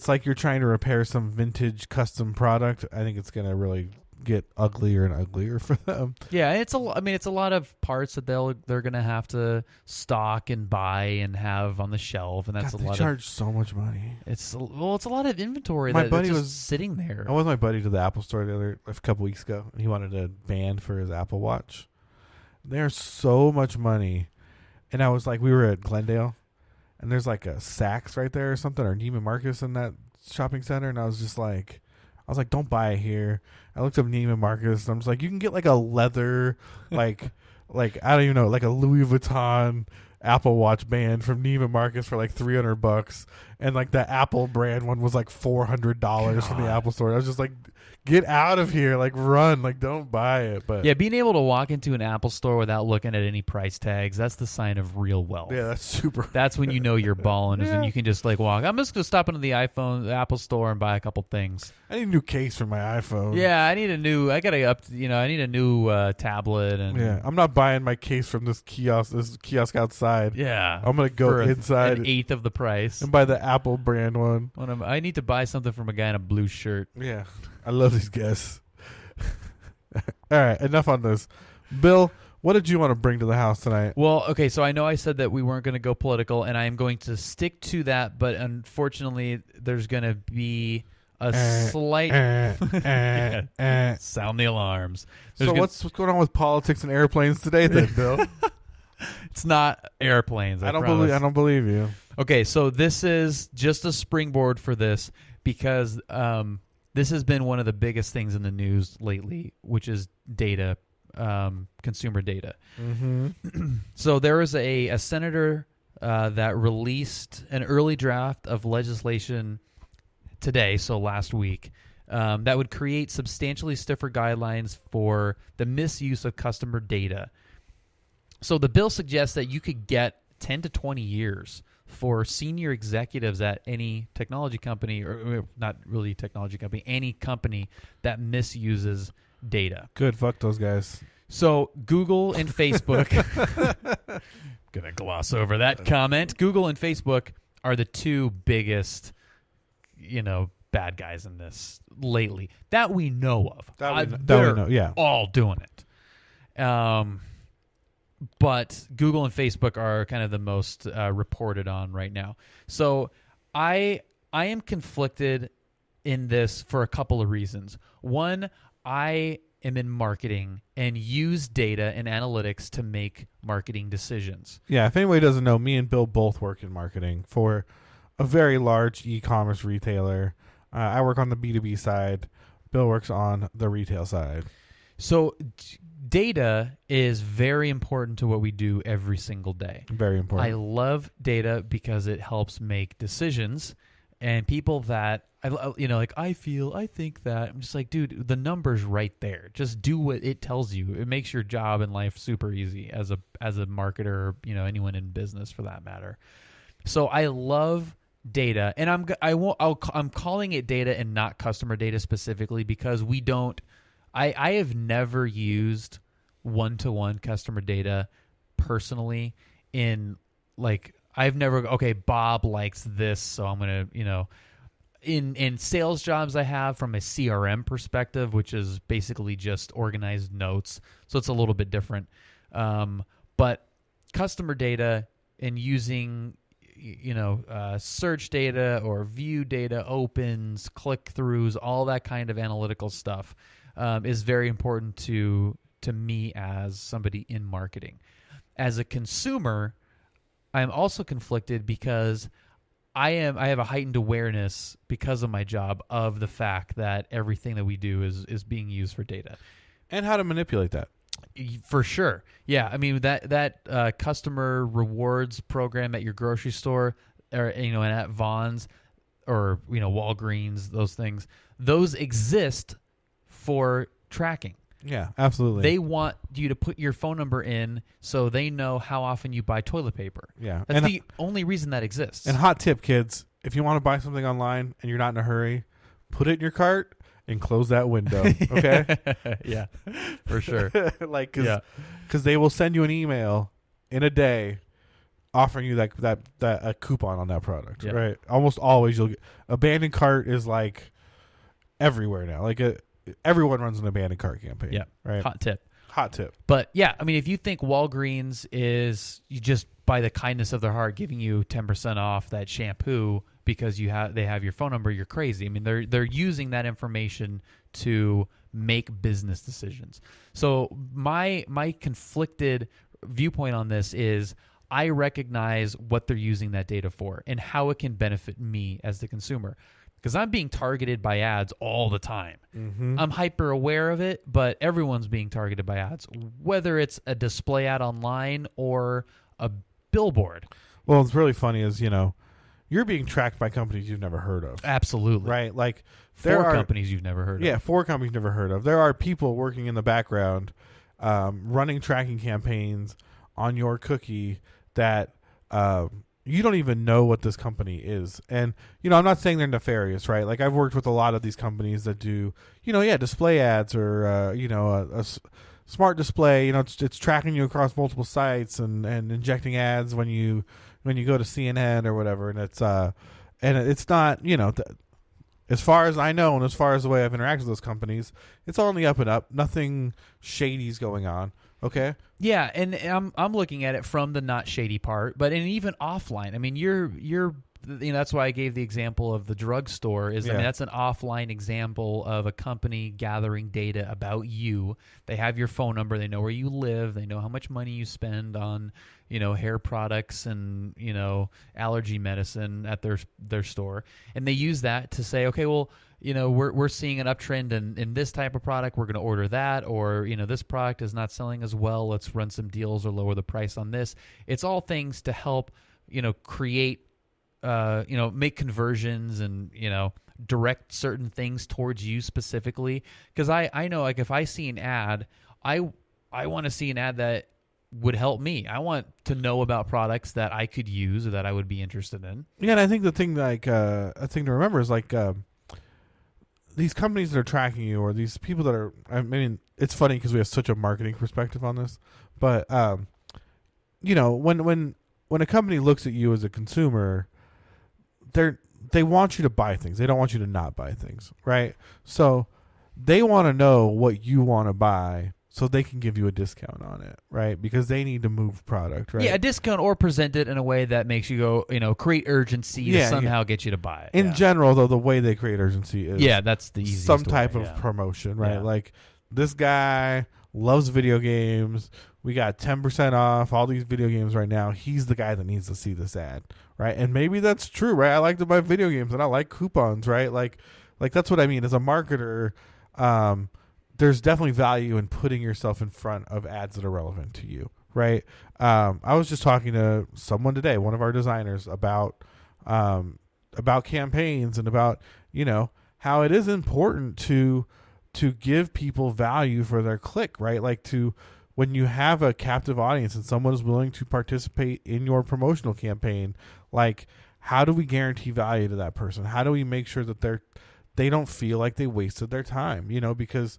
like you're trying to repair some vintage custom product, I think it's gonna really get uglier and uglier for them. Yeah, it's a lot of parts that they're gonna have to stock and buy and have on the shelf, and that's They charge so much money. It's a lot of inventory. My that's buddy just was sitting there. I was my buddy to the Apple store a couple weeks ago, and he wanted a band for his Apple Watch. There's so much money. And I was like, we were at Glendale, and there's like a Saks right there or something, or Neiman Marcus in that shopping center, and I was like, don't buy it here. I looked up Neiman Marcus, and I'm just like, you can get like a leather, like I don't even know, like a Louis Vuitton Apple Watch band from Neiman Marcus for like $300, and like the Apple brand one was like $400 from the Apple store. I was just like, get out of here, like run, like don't buy it. But Yeah, being able to walk into an Apple store without looking at any price tags, that's the sign of real wealth. yeah, that's super. That's when you know you're balling, is when Yeah. you can just like walk. I'm just gonna stop into the Apple store and buy a couple things. I need a new case for my iPhone. Yeah, I need a new tablet and Yeah, I'm not buying my case from this kiosk outside. yeah. I'm gonna go for inside an eighth of the price. and buy the Apple brand one. I need to buy something from a guy in a blue shirt. Yeah, I love these guys. All right, enough on this. Bill, what did you want to bring to the house tonight? Well, okay, so I know I said that we weren't going to go political, and I am going to stick to that, but unfortunately, there's going to be a slight... Sound the alarms. So what's going on with politics and airplanes today, then, Bill? It's not airplanes. I don't believe you. Okay, so this is just a springboard for this because this has been one of the biggest things in the news lately, which is data, consumer data. Mm-hmm. So there was a senator that released an early draft of legislation today, so last week, that would create substantially stiffer guidelines for the misuse of customer data. So the bill suggests that you could get 10 to 20 years for senior executives at any technology company, or not really technology company, any company that misuses data. Good, fuck those guys. So Google and Facebook, gonna gloss over that comment. Google and Facebook are the two biggest, bad guys in this lately that we know of. That we know, yeah. All doing it. But Google and Facebook are kind of the most reported on right now. So I am conflicted in this for a couple of reasons. One, I am in marketing and use data and analytics to make marketing decisions. Yeah, if anybody doesn't know, me and Bill both work in marketing for a very large e-commerce retailer. I work on the B2B side. Bill works on the retail side. So data is very important to what we do every single day. Very important. I love data because it helps make decisions. And people that, I think that, I'm just like, dude, the number's right there. Just do what it tells you. It makes your job in life super easy as a marketer, or, anyone in business for that matter. So I love data, and I'm calling it data and not customer data specifically because we don't. I have never used one-to-one customer data personally Bob likes this, so I'm going to, in sales jobs I have from a CRM perspective, which is basically just organized notes. So it's a little bit different. But customer data and using, search data or view data, opens, click-throughs, all that kind of analytical stuff is very important to me as somebody in marketing. As a consumer, I'm also conflicted because I have a heightened awareness because of my job of the fact that everything that we do is being used for data. And how to manipulate that. For sure. Yeah. I mean, that customer rewards program at your grocery store or, and at Vons or, Walgreens, those things, those exist for tracking. Yeah, absolutely. They want you to put your phone number in so they know how often you buy toilet paper. Yeah. That's the only reason that exists. And hot tip, kids, if you want to buy something online and you're not in a hurry, put it in your cart and close that window, okay? Yeah, for sure. Because they will send you an email in a day offering you that a coupon on that product, right? Almost always you'll get abandoned cart is like everywhere now. Everyone runs an abandoned cart campaign. Yeah. Right. Hot tip. But yeah, I mean, if you think Walgreens is you just by the kindness of their heart giving you 10% off that shampoo because they have your phone number, you're crazy. I mean, they're using that information to make business decisions. So my conflicted viewpoint on this is I recognize what they're using that data for and how it can benefit me as the consumer. because I'm being targeted by ads all the time. Mm-hmm. I'm hyper aware of it, but everyone's being targeted by ads, whether it's a display ad online or a billboard. Well, what's really funny is, you're being tracked by companies you've never heard of. Absolutely. Right? Like, there Four are companies you've never heard of. Yeah, 4 companies you've never heard of. There are people working in the background running tracking campaigns on your cookie that you don't even know what this company is. And, I'm not saying they're nefarious, right? Like, I've worked with a lot of these companies that do, display ads or, a smart display. It's tracking you across multiple sites and injecting ads when you go to CNN or whatever. And it's not, as far as I know and as far as the way I've interacted with those companies, it's all on the up and up. Nothing shady's going on. Okay. Yeah, and I'm looking at it from the not shady part, but even offline. I mean, you're that's why I gave the example of the drugstore. I mean, that's an offline example of a company gathering data about you. They have your phone number. They know where you live. They know how much money you spend on, hair products and, allergy medicine at their store. And they use that to say, okay, well, we're seeing an uptrend in this type of product. We're going to order that. Or, this product is not selling as well. Let's run some deals or lower the price on this. It's all things to help, create, make conversions and, direct certain things towards you specifically. Because I know, like, if I see an ad, I want to see an ad that would help me. I want to know about products that I could use or that I would be interested in. Yeah, and I think the thing, a thing to remember is, these companies that are tracking you, or these people that are, I mean, it's funny because we have such a marketing perspective on this, but, when a company looks at you as a consumer, they want you to buy things. They don't want you to not buy things, right? So they want to know what you want to buy so they can give you a discount on it, right? Because they need to move product, right? Yeah, a discount or present it in a way that makes you go, create urgency to somehow get you to buy it. In general, though, the way they create urgency is that's the easiest some type way, of promotion, right? Yeah. Like, this guy loves video games. We got 10% off all these video games right now. He's the guy that needs to see this ad, right? And maybe that's true, right? I like to buy video games and I like coupons, right? Like that's what I mean. As a marketer, there's definitely value in putting yourself in front of ads that are relevant to you, right? I was just talking to someone today, one of our designers, about campaigns and about, how it is important to give people value for their click, right? Like, when you have a captive audience and someone is willing to participate in your promotional campaign, like, how do we guarantee value to that person? How do we make sure that they don't feel like they wasted their time? Because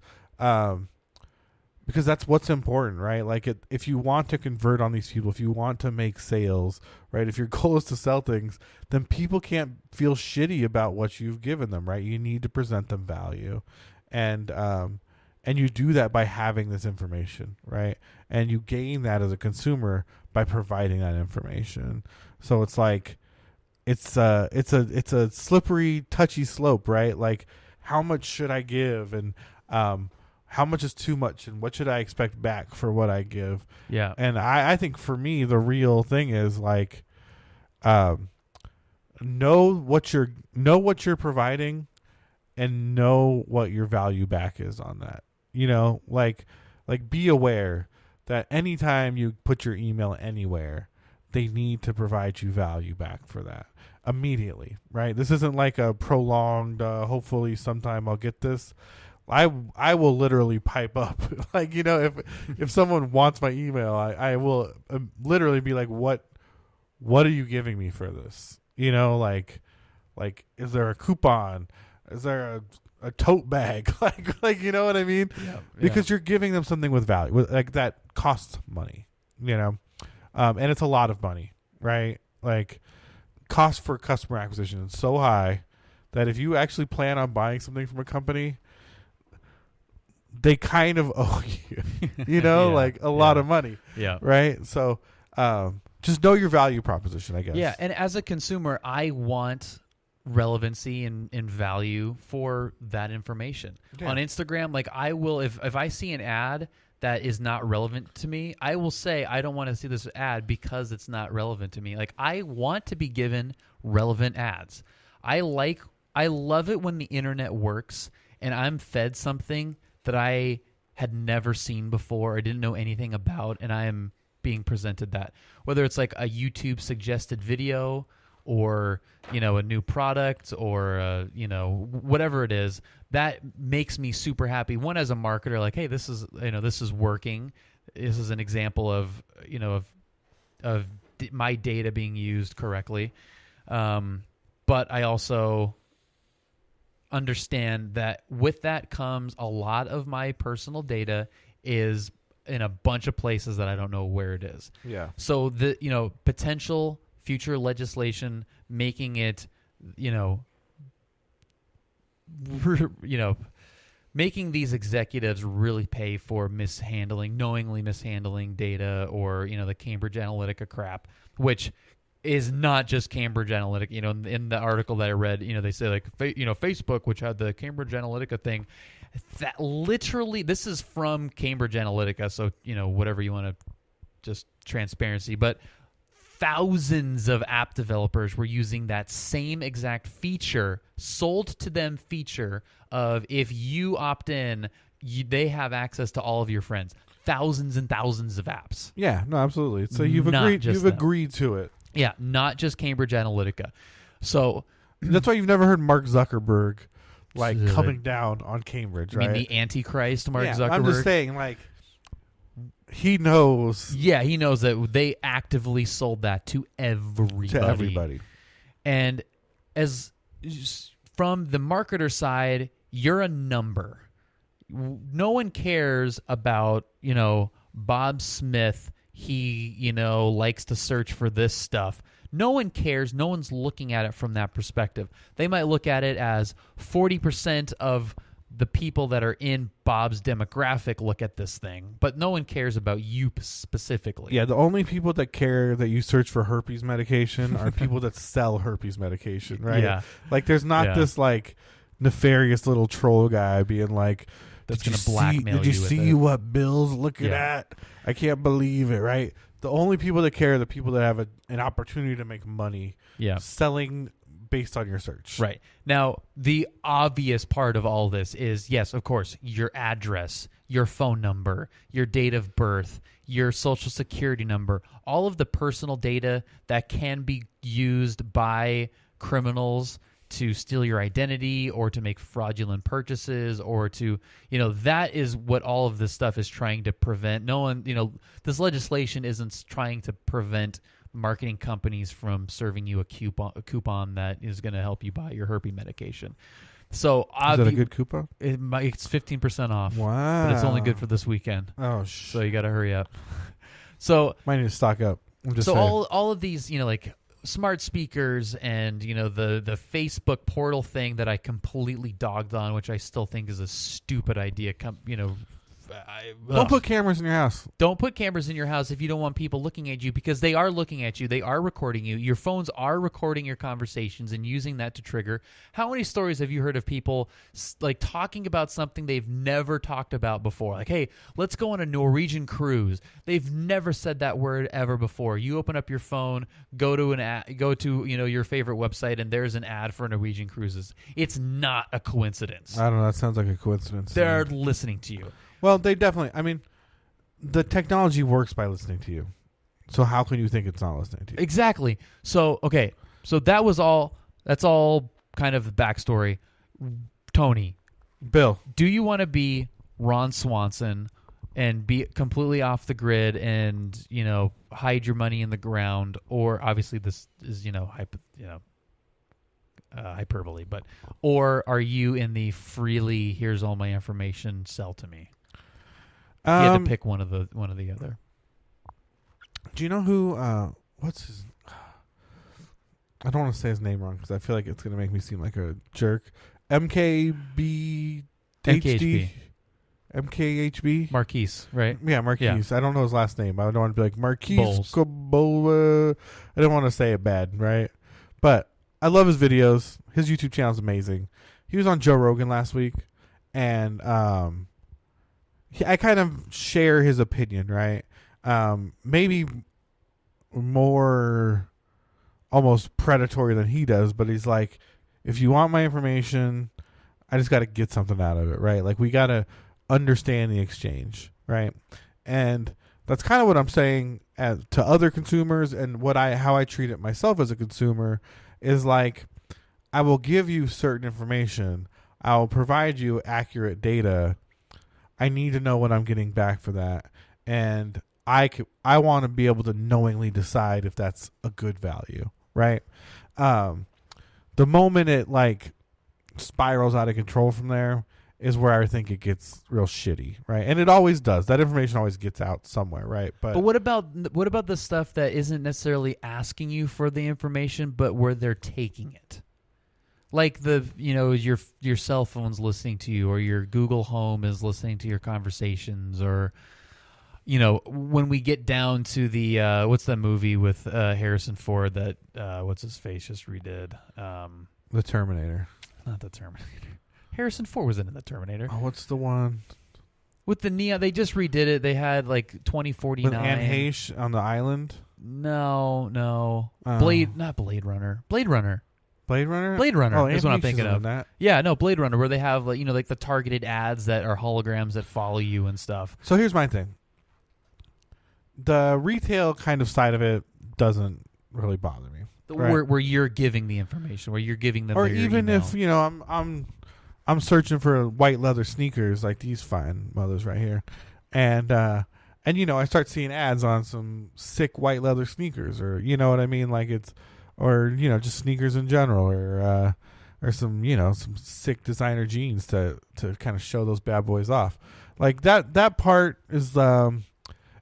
that's what's important, right? Like, if you want to convert on these people, if you want to make sales, right? If your goal is to sell things, then people can't feel shitty about what you've given them, right? You need to present them value, and you do that by having this information, right? And you gain that as a consumer by providing that information. So it's like, it's a slippery, touchy slope, right? Like, how much should I give, and how much is too much, and what should I expect back for what I give? Yeah. And I think for me, the real thing is, like, know what you're providing, and know what your value back is on that. Like be aware that anytime you put your email anywhere, they need to provide you value back for that immediately, right? This isn't like a prolonged, hopefully sometime I'll get this. I will literally pipe up. Like, if someone wants my email, I will literally be like, what are you giving me for this? Like, is there a coupon? Is there a tote bag? like, you know what I mean? Yeah. Because you're giving them something with value, like, that costs money, and it's a lot of money, right? Like, cost for customer acquisition is so high that if you actually plan on buying something from a company, they kind of owe you, like a lot of money. Yeah. Right. So, just know your value proposition, I guess. Yeah. And as a consumer, I want relevancy and value for that information. Yeah. On Instagram, like, I will, if I see an ad that is not relevant to me, I will say I don't want to see this ad because it's not relevant to me. Like, I want to be given relevant ads. I like I love it when the internet works and I'm fed something that I had never seen before, I didn't know anything about, and I am being presented that. Whether it's like a YouTube suggested video or, you know, a new product or, you know, whatever it is, that makes me super happy. One, as a marketer, like, hey, this is, you know, this is working. This is an example of, you know, of my data being used correctly. But I also understand that with that comes a lot of my personal data is in a bunch of places that I don't know where it is. Yeah. So the, you know, potential future legislation making it, you know, making these executives really pay for knowingly mishandling data, or, you know, the Cambridge Analytica crap, which is not just Cambridge Analytica. You know, in the article that I read, you know, they say like, you know, Facebook, which had the Cambridge Analytica thing, that literally, this is from Cambridge Analytica. So, you know, whatever you want to, just transparency, but thousands of app developers were using that same exact feature, sold to them feature of, if you opt in, they have access to all of your friends. Thousands and thousands of apps. Yeah, no, absolutely. So you've Not agreed. just You've them. agreed to it. Yeah, not just Cambridge Analytica. So That's why you've never heard Mark Zuckerberg like Good. coming down on Cambridge, I right? mean, the Antichrist, Mark yeah, Zuckerberg. I'm just saying, like, he knows Yeah, he knows that they actively sold that to everybody. to everybody. And as from the marketer side, you're a number. No one cares about, you know, Bob Smith. He, you know, likes to search for this stuff. No one cares. No one's looking at it from that perspective. They might look at it as 40% of the people that are in Bob's demographic look at this thing, but no one cares about you specifically. Yeah, the only people that care that you search for herpes medication are people that sell herpes medication, right? Yeah. Like, there's not Yeah. this, like, nefarious little troll guy being like, That's "Did you gonna blackmail Did you you with see it." what Bill's looking Yeah. at? I can't believe it," right? The only people that care are the people that have an opportunity to make money Yeah. selling based on your search. Right. Now, the obvious part of all this is, yes, of course, your address, your phone number, your date of birth, your social security number, all of the personal data that can be used by criminals to steal your identity or to make fraudulent purchases or to, you know, that is what all of this stuff is trying to prevent. No one, you know, this legislation isn't trying to prevent marketing companies from serving you a coupon that is going to help you buy your herpes medication. So Is that a good coupon? it's 15% off. Wow. But it's only good for this weekend. Oh, So you got to hurry up. So might need to stock up. I'm just saying. all of these, you know, like smart speakers and, you know, the Facebook portal thing that I completely dogged on, which I still think is a stupid idea. You know, Don't put cameras in your house. Don't put cameras in your house if you don't want people looking at you, because they are looking at you. They are recording you. Your phones are recording your conversations and using that to trigger. How many stories have you heard of people like talking about something they've never talked about before? Like, hey, let's go on a Norwegian cruise. They've never said that word ever before. You open up your phone, go to you know, your favorite website, and there's an ad for Norwegian cruises. It's not a coincidence. I don't know. That sounds like a coincidence. They're listening to you. Well, they definitely. I mean, the technology works by listening to you. So how can you think it's not listening to you? Exactly. So, okay. So that's all kind of the backstory. Tony, Bill, do you want to be Ron Swanson and be completely off the grid and, you know, hide your money in the ground? Or obviously this is, you know, hyperbole, but, or are you in the freely, here's all my information, sell to me? You had to pick one of the other. do you know who? What's his? I don't want to say his name wrong because I feel like it's gonna make me seem like a jerk. MKHB. Marquise, right? Yeah, Marquise. I don't know his last name. I don't want to be like Marquise Bowles. Cabola. I don't want to say it bad, right? But I love his videos. His YouTube channel is amazing. He was on Joe Rogan last week, and I kind of share his opinion, right? Maybe more almost predatory than he does, but he's like, if you want my information, I just got to get something out of it, right? Like we got to understand the exchange, right? And that's kind of what I'm saying to other consumers, and how I treat it myself as a consumer is like, I will give you certain information. I will provide you accurate data. I need to know what I'm getting back for that. And I want to be able to knowingly decide if that's a good value, right? The moment it like spirals out of control from there is where I think it gets real shitty, right? And it always does. That information always gets out somewhere, right? But what about the stuff that isn't necessarily asking you for the information, but where they're taking it? Like your cell phone's listening to you, or your Google Home is listening to your conversations, or when we get down to the what's that movie with Harrison Ford that what's his face just redid? The Terminator. Not the Terminator. Harrison Ford was in The Terminator. Oh, what's the one with the neon? They just redid it. They had like 2049 with Anne Heche on the island. No, not Blade Runner. Blade Runner. Blade Runner? Blade Runner Oh, is what I'm thinking of. That. Yeah, no, Blade Runner, where they have like the targeted ads that are holograms that follow you and stuff. So here's my thing. The retail kind of side of it doesn't really bother me. Right? Where you're giving the information, where you're giving them, or your even email. if I'm searching for white leather sneakers like these fine mothers right here, and I start seeing ads on some sick white leather sneakers, or you know what I mean, like it's. Or just sneakers in general, or some some sick designer jeans to kind of show those bad boys off. Like that part is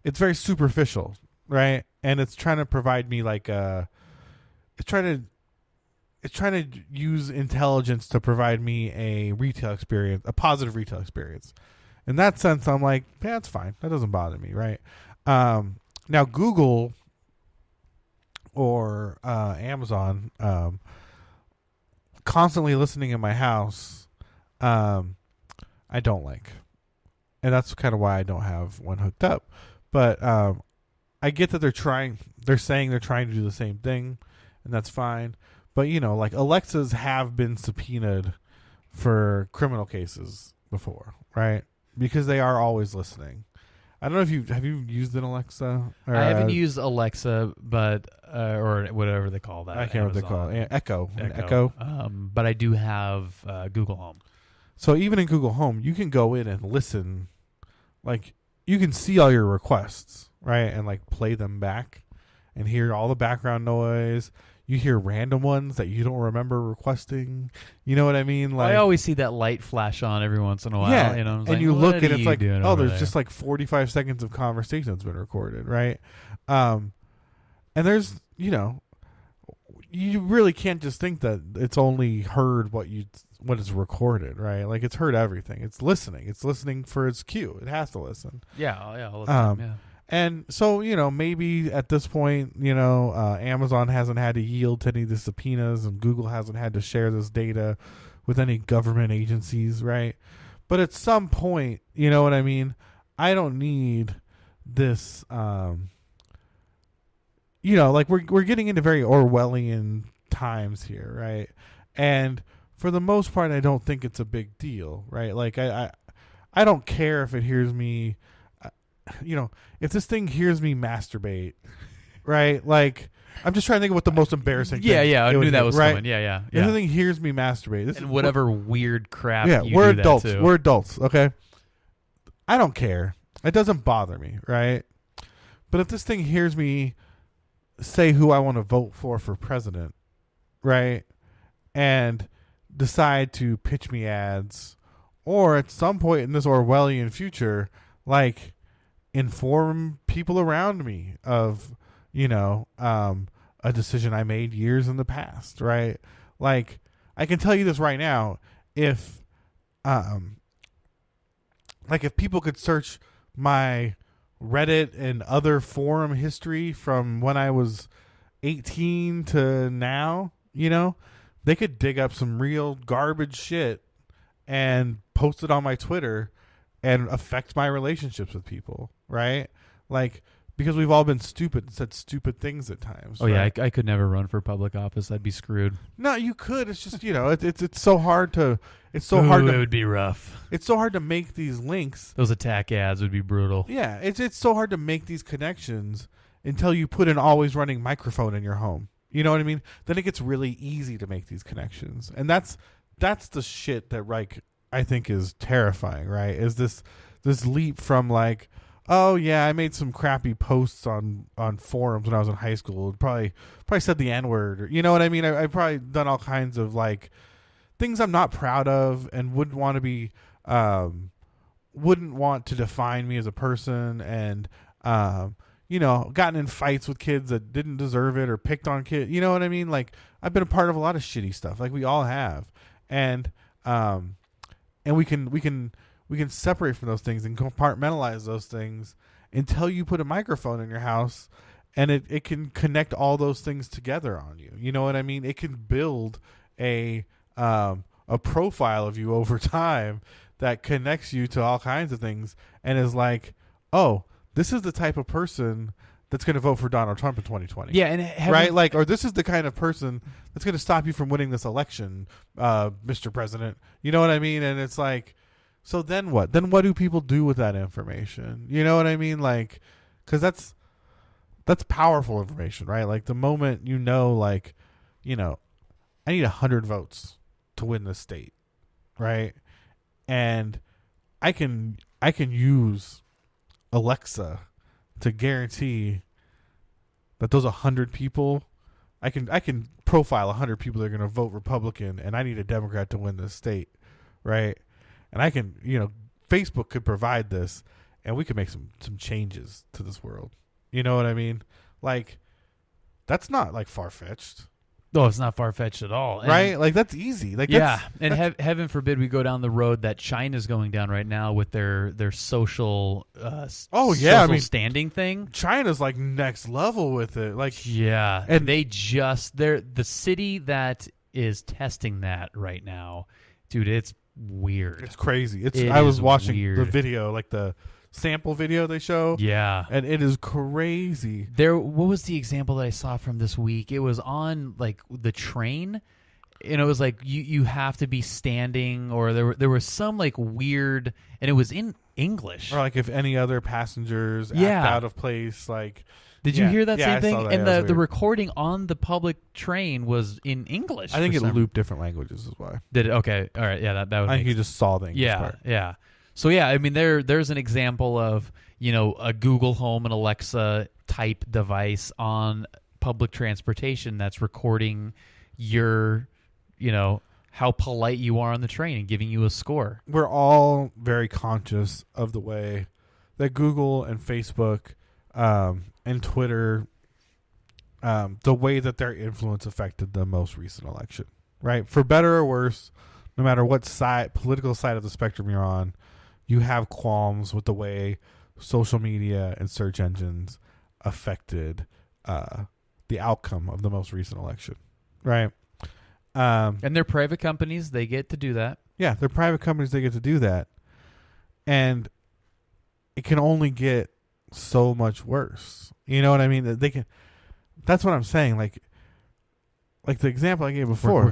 it's very superficial, right? And it's trying to provide me like it's trying to use intelligence to provide me a retail experience, a positive retail experience. In that sense, I'm like, yeah, that's fine. That doesn't bother me, right? Now Google or Amazon constantly listening in my house, I don't like, and that's kind of why I don't have one hooked up. But I get that they're saying they're trying to do the same thing, and that's fine. But like Alexas have been subpoenaed for criminal cases before, right? Because they are always listening. I don't know if have you used an Alexa? Or, I haven't used Alexa, but or whatever they call that. I can't remember what they call it. Echo. But I do have Google Home. So even in Google Home, you can go in and listen. Like you can see all your requests, right, and like play them back, and hear all the background noise. You hear random ones that you don't remember requesting. You know what I mean? Like I always see that light flash on every once in a while. Yeah, and like, you look and it's like, oh, there's just like 45 seconds of conversation that's been recorded, right? And there's, you really can't just think that it's only heard what is recorded, right? Like it's heard everything. It's listening. It's listening for its cue. It has to listen. Yeah, all the time, yeah. And so, maybe at this point, Amazon hasn't had to yield to any of the subpoenas, and Google hasn't had to share this data with any government agencies, right? But at some point, you know what I mean? I don't need this, like we're getting into very Orwellian times here, right? And for the most part, I don't think it's a big deal, right? Like I don't care if it hears me. If this thing hears me masturbate, right? Like, I'm just trying to think of what the most embarrassing thing. Yeah, I knew that was right? coming. Yeah. If the thing hears me masturbate. And whatever weird crap we're adults. We're adults, okay? I don't care. It doesn't bother me, right? But if this thing hears me say who I want to vote for president, right? And decide to pitch me ads, or at some point in this Orwellian future, like, inform people around me of, a decision I made years in the past, right? Like, I can tell you this right now, if people could search my Reddit and other forum history from when I was 18 to now, they could dig up some real garbage shit and post it on my Twitter and affect my relationships with people, right? Like, because we've all been stupid and said stupid things at times. Oh yeah, right? I could never run for public office. I'd be screwed. No, you could. It's just it's so hard to. It's so hard It to. would be rough. It's so hard to make these links. Those attack ads would be brutal. Yeah, it's so hard to make these connections until you put an always running microphone in your home. You know what I mean? Then it gets really easy to make these connections, and that's the shit that I think is terrifying. Right? Is this leap from like, oh yeah, I made some crappy posts on forums when I was in high school. Probably said the N-word, or you know what I mean? I probably done all kinds of like things I'm not proud of and wouldn't want to be, wouldn't want to define me as a person, and gotten in fights with kids that didn't deserve it or picked on kids. You know what I mean? Like I've been a part of a lot of shitty stuff, like we all have, and we can separate from those things and compartmentalize those things until you put a microphone in your house, and it can connect all those things together on you. You know what I mean? It can build a profile of you over time that connects you to all kinds of things, and is like, oh, this is the type of person that's going to vote for Donald Trump in 2020. Yeah, and right? Like, or this is the kind of person that's going to stop you from winning this election, Mr. President. You know what I mean? And it's like, so then what? Then what do people do with that information? You know what I mean? Like, because that's powerful information, right? Like the moment like, I need 100 votes to win this state, right? And I can use Alexa to guarantee that those 100 people, I can profile 100 people that are going to vote Republican, and I need a Democrat to win this state, right? And I can, Facebook could provide this, and we could make some changes to this world. You know what I mean? Like, that's not like far-fetched. No, it's not far-fetched at all. Right? Like, that's easy. Like, yeah, and heaven forbid we go down the road that China's going down right now with their social social standing thing. China's like next level with it. Like, yeah, and they're the city that is testing that right now, dude. It's weird. It's crazy. It I was is watching weird. the video, like the sample video they show. Yeah, and it is crazy. What was the example that I saw from this week? It was on like the train, and it was like you have to be standing, or there was some like weird, and it was in English. Or like if any other passengers act out of place, like. Did you hear that yeah, same I thing? saw that. And the recording on the public train was in English. I think it looped different languages is why. Did it? Okay. All right. Yeah, that would I think you just saw the English part. Yeah. So yeah, I mean there's an example of, a Google Home and Alexa type device on public transportation that's recording your, how polite you are on the train and giving you a score. We're all very conscious of the way that Google and Facebook and Twitter, the way that their influence affected the most recent election, right? For better or worse, no matter what political side of the spectrum you're on, you have qualms with the way social media and search engines affected the outcome of the most recent election, right? And they're private companies; they get to do that. Yeah, they're private companies; they get to do that, and it can only get so much worse. You know what I mean? They can. That's what I'm saying. Like the example I gave before.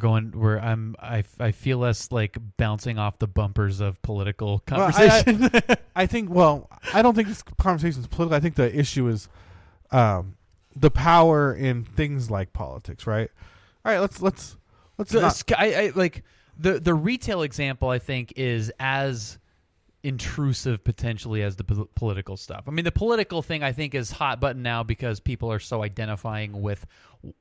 I feel us like bouncing off the bumpers of political conversation. I think. Well, I don't think this conversation is political. I think the issue is the power in things like politics. Right. All right. Let's. I like the retail example. I think is as intrusive potentially as the political stuff. I mean, the political thing I think is hot button now because people are so identifying with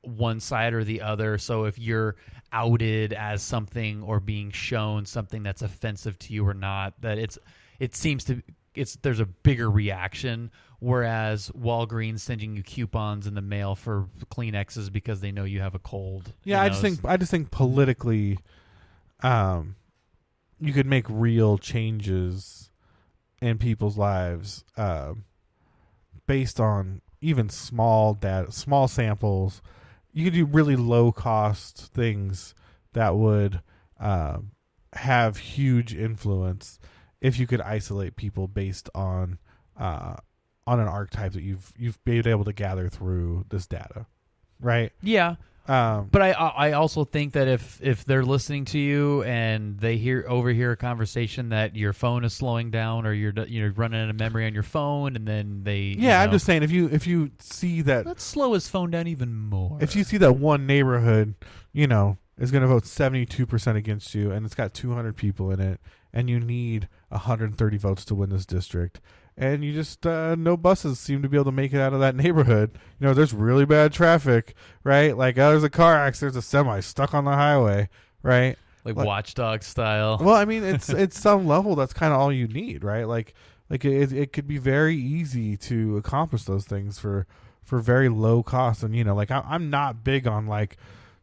one side or the other. So if you're outed as something or being shown something that's offensive to you or not, that there's a bigger reaction. Whereas Walgreens sending you coupons in the mail for Kleenexes because they know you have a cold. Yeah, I just think politically, you could make real changes in people's lives based on even small samples. You could do really low cost things that would have huge influence if you could isolate people based on on an archetype that you've been able to gather through this data, right? Yeah. But I also think that if they're listening to you and they overhear a conversation that your phone is slowing down or you're running out of memory on your phone, and then they I'm just saying if you see that, let's slow his phone down even more. if you see that one neighborhood, is going to vote 72% against you, and it's got 200 people in it, and you need 130 votes to win this district, and you just no buses seem to be able to make it out of that neighborhood. There's really bad traffic, right? Like there's a car accident, there's a semi stuck on the highway, right? Like Watchdog style. Well, I mean, it's some level that's kind of all you need, right? Like it could be very easy to accomplish those things for very low cost, and I'm not big on like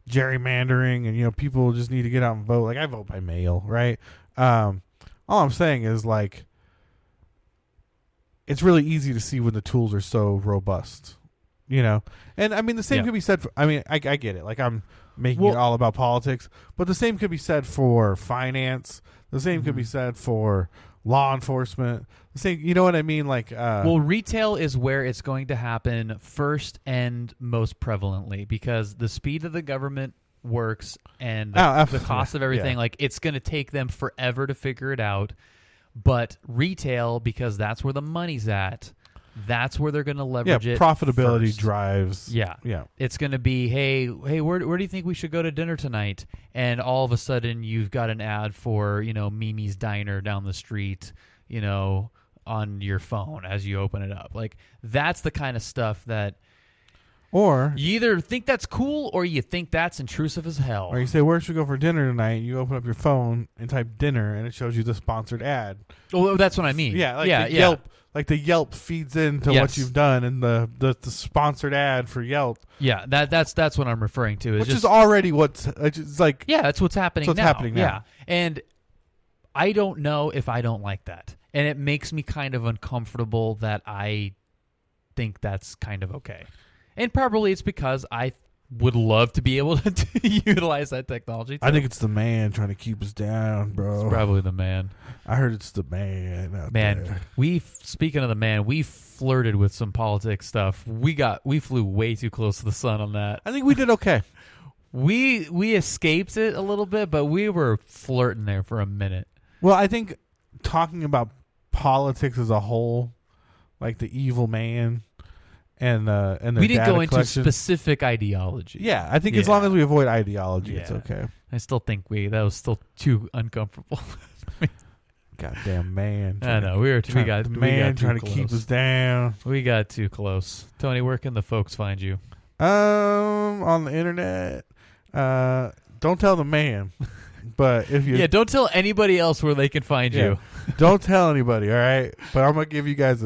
gerrymandering, and people just need to get out and vote. Like I vote by mail, right? All I'm saying is like, it's really easy to see when the tools are so robust, and I mean the same could be said for, I get it, like I'm making it all about politics, but the same could be said for finance, the same could be said for law enforcement, the same, you know what I mean? Like retail is where it's going to happen first and most prevalently, because the speed of the government works and the cost of everything, like it's going to take them forever to figure it out. But retail, because that's where the money's at, that's where they're going to leverage it. Profitability first. drives. Yeah. It's going to be, hey, where do you think we should go to dinner tonight? And all of a sudden, you've got an ad for Mimi's Diner down the street, on your phone as you open it up. Like that's the kind of stuff that. Or you either think that's cool or you think that's intrusive as hell. Or you say, where should we go for dinner tonight? You open up your phone and type dinner, and it shows you the sponsored ad. Well, that's what I mean. Yeah, Yelp, like the Yelp feeds into what you've done, and the sponsored ad for Yelp. Yeah, that's what I'm referring to. Which is already it's like. Yeah, that's what's happening now. Yeah, and I don't know if I don't like that. And it makes me kind of uncomfortable that I think that's kind of okay. And probably it's because I would love to be able to utilize that technology too. I think it's the man trying to keep us down, bro. It's probably the man. I heard it's the man out there. Speaking of the man, we flirted with some politics stuff. We flew way too close to the sun on that. I think we did okay. We escaped it a little bit, but we were flirting there for a minute. Well, I think talking about politics as a whole, like the evil man, and we didn't go into collection. Specific ideology. Yeah, I think as long as we avoid ideology, it's okay. I still think that was still too uncomfortable. Goddamn man! I know we got trying to close. keep us down. We got too close. Tony, where can the folks find you? On the internet. Don't tell the man, but if you don't tell anybody else where they can find you. Don't tell anybody. All right, but I'm gonna give you guys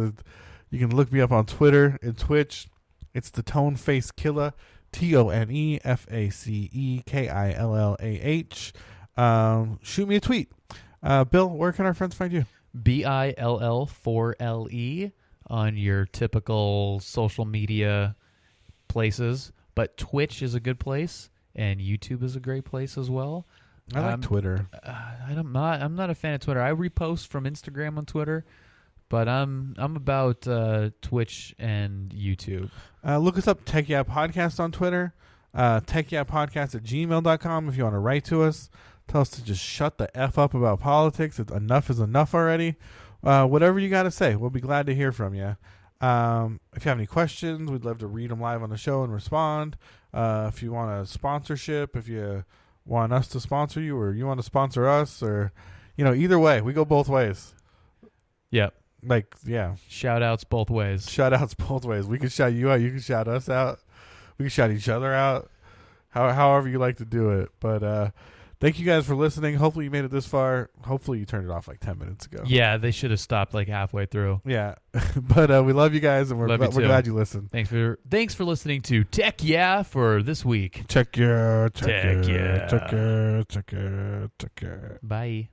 you can look me up on Twitter and Twitch. It's the Tone Face Killer, TONEFACEKILLAH. Shoot me a tweet. Bill, where can our friends find you? BILL4LE on your typical social media places, but Twitch is a good place and YouTube is a great place as well. I like Twitter. I'm not a fan of Twitter. I repost from Instagram on Twitter. But I'm about Twitch and YouTube. Look us up, Tech Yeah Podcast on Twitter, techyeahpodcast@gmail.com if you want to write to us. Tell us to just shut the F up about politics. Enough is enough already. Whatever you got to say, we'll be glad to hear from you. If you have any questions, we'd love to read them live on the show and respond. If you want a sponsorship, if you want us to sponsor you or you want to sponsor us, or either way, we go both ways. Yep. Shout outs both ways. We can shout you out. You can shout us out. We can shout each other out. However you like to do it. But thank you guys for listening. Hopefully you made it this far. Hopefully you turned it off like 10 minutes ago. Yeah, they should have stopped like halfway through. Yeah. But we love you guys, and we're glad you listened. Thanks for listening to Tech Yeah for this week. Check your. Tech Yeah. Check your. Bye.